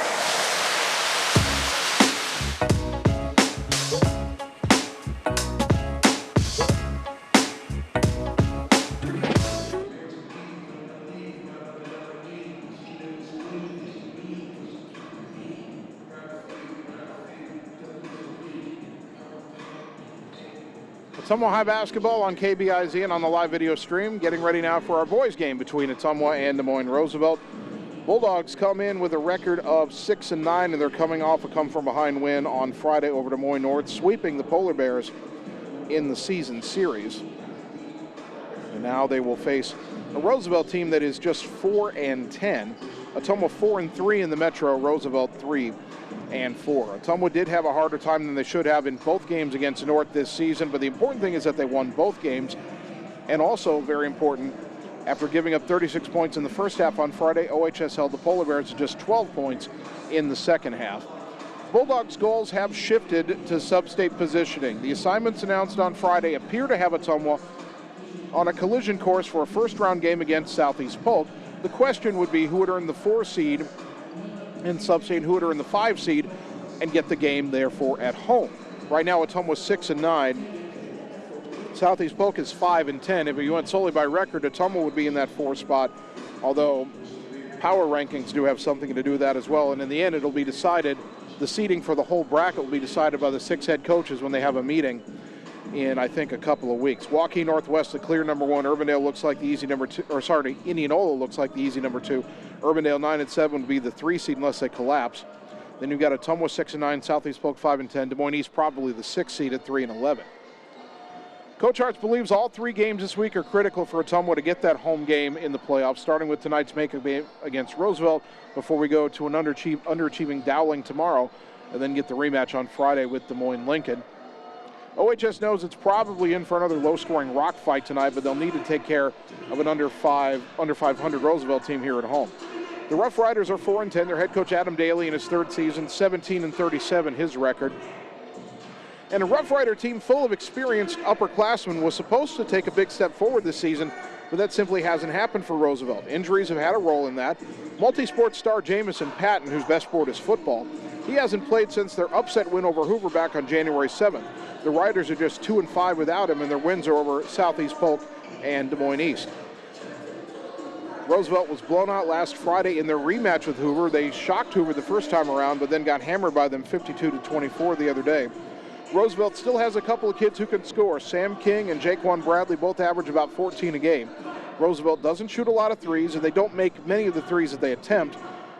Ottumwa High basketball on KBIZ and on the live video stream. Getting ready now for our boys game between Ottumwa and Moines Roosevelt. Bulldogs come in with a record of 6-9, and they're coming off a come-from-behind win on Friday over Des Moines North, sweeping the Polar Bears in the season series. And now they will face a Roosevelt team that is just 4-10. Ottumwa 4-3 in the Metro, Roosevelt 3-4. Ottumwa did have a harder time than they should have in both games against North this season, but the important thing is that they won both games. And also, very important, after giving up 36 points in the first half on Friday, OHS held the Polar Bears to just 12 points in the second half. Bulldogs' goals have shifted to sub-state positioning. The assignments announced on Friday appear to have Ottumwa on a collision course for a first-round game against Southeast Polk. The question would be who would earn the 4 seed in sub-state and who would earn the 5 seed and get the game, therefore, at home. Right now, Ottumwa's 6-9. Southeast Polk is 5-10. If you went solely by record, Ottumwa would be in that 4 spot, although power rankings do have something to do with that as well. And in the end, it'll be decided, the seeding for the whole bracket will be decided by the 6 head coaches when they have a meeting in, I think, a couple of weeks. Waukee Northwest, the clear number 1. Urbandale looks like the easy number 2. Or sorry, Indianola looks like the easy number 2. Urbandale 9-7 would be the 3 seed unless they collapse. Then you've got Ottumwa 6-9, Southeast Polk 5-10, Des Moines East probably the 6 seed at 3-11. Coach Hartz believes all 3 games this week are critical for Ottumwa to get that home game in the playoffs, starting with tonight's makeup game against Roosevelt before we go to an underachieving Dowling tomorrow, and then get the rematch on Friday with Des Moines Lincoln. OHS knows it's probably in for another low-scoring rock fight tonight, but they'll need to take care of an under 500 Roosevelt team here at home. The Rough Riders are 4-10. Their head coach Adam Daly in his 3rd season, 17-37 his record. And a Rough Rider team full of experienced upperclassmen was supposed to take a big step forward this season, but that simply hasn't happened for Roosevelt. Injuries have had a role in that. Multi-sport star Jamison Patton, whose best sport is football, he hasn't played since their upset win over Hoover back on January 7th. The Riders are just 2-5 without him, and their wins are over Southeast Polk and Des Moines East. Roosevelt was blown out last Friday in their rematch with Hoover. They shocked Hoover the first time around, but then got hammered by them 52-24 the other day. Roosevelt still has a couple of kids who can score. Sam King and Jaquan Bradley both average about 14 a game. Roosevelt doesn't shoot a lot of threes, and they don't make many of the threes that they attempt.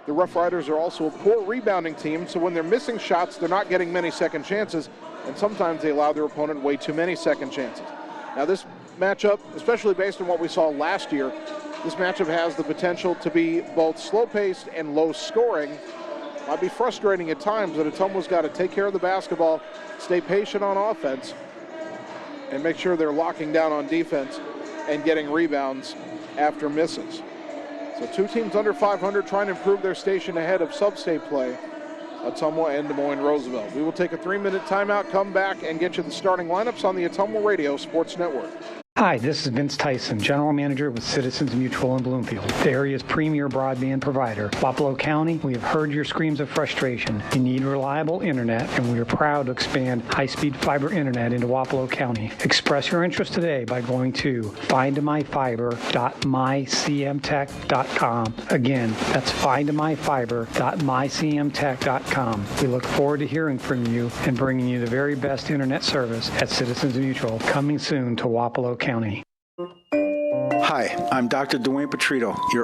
The Rough Riders are also a poor rebounding team, so when they're missing shots, they're not getting many second chances, and sometimes they allow their opponent way too many second chances. Now this matchup, especially based on what we saw last year, this matchup has the potential to be both slow-paced and low-scoring. Might be frustrating at times, but Ottumwa's got to take care of the basketball, stay patient on offense, and make sure they're locking down on defense and getting rebounds after misses. So 2 teams under 500 trying to improve their station ahead of sub-state play, Ottumwa and Des Moines Roosevelt. We will take a 3-minute timeout, come back, and get you the starting lineups on the Ottumwa Radio Sports Network. Hi, this is Vince Tyson, General Manager with Citizens Mutual in Bloomfield, the area's premier broadband provider. Wapello County, we have heard your screams of frustration. You need reliable internet, and we are proud to expand high-speed fiber internet into Wapello County. Express your interest today by going to findmyfiber.mycmtech.com. Again, that's findmyfiber.mycmtech.com. We look forward to hearing from you and bringing you the very best internet service at Citizens Mutual, coming soon to Wapello County. Hi, I'm Dr. Dwayne Petrito, your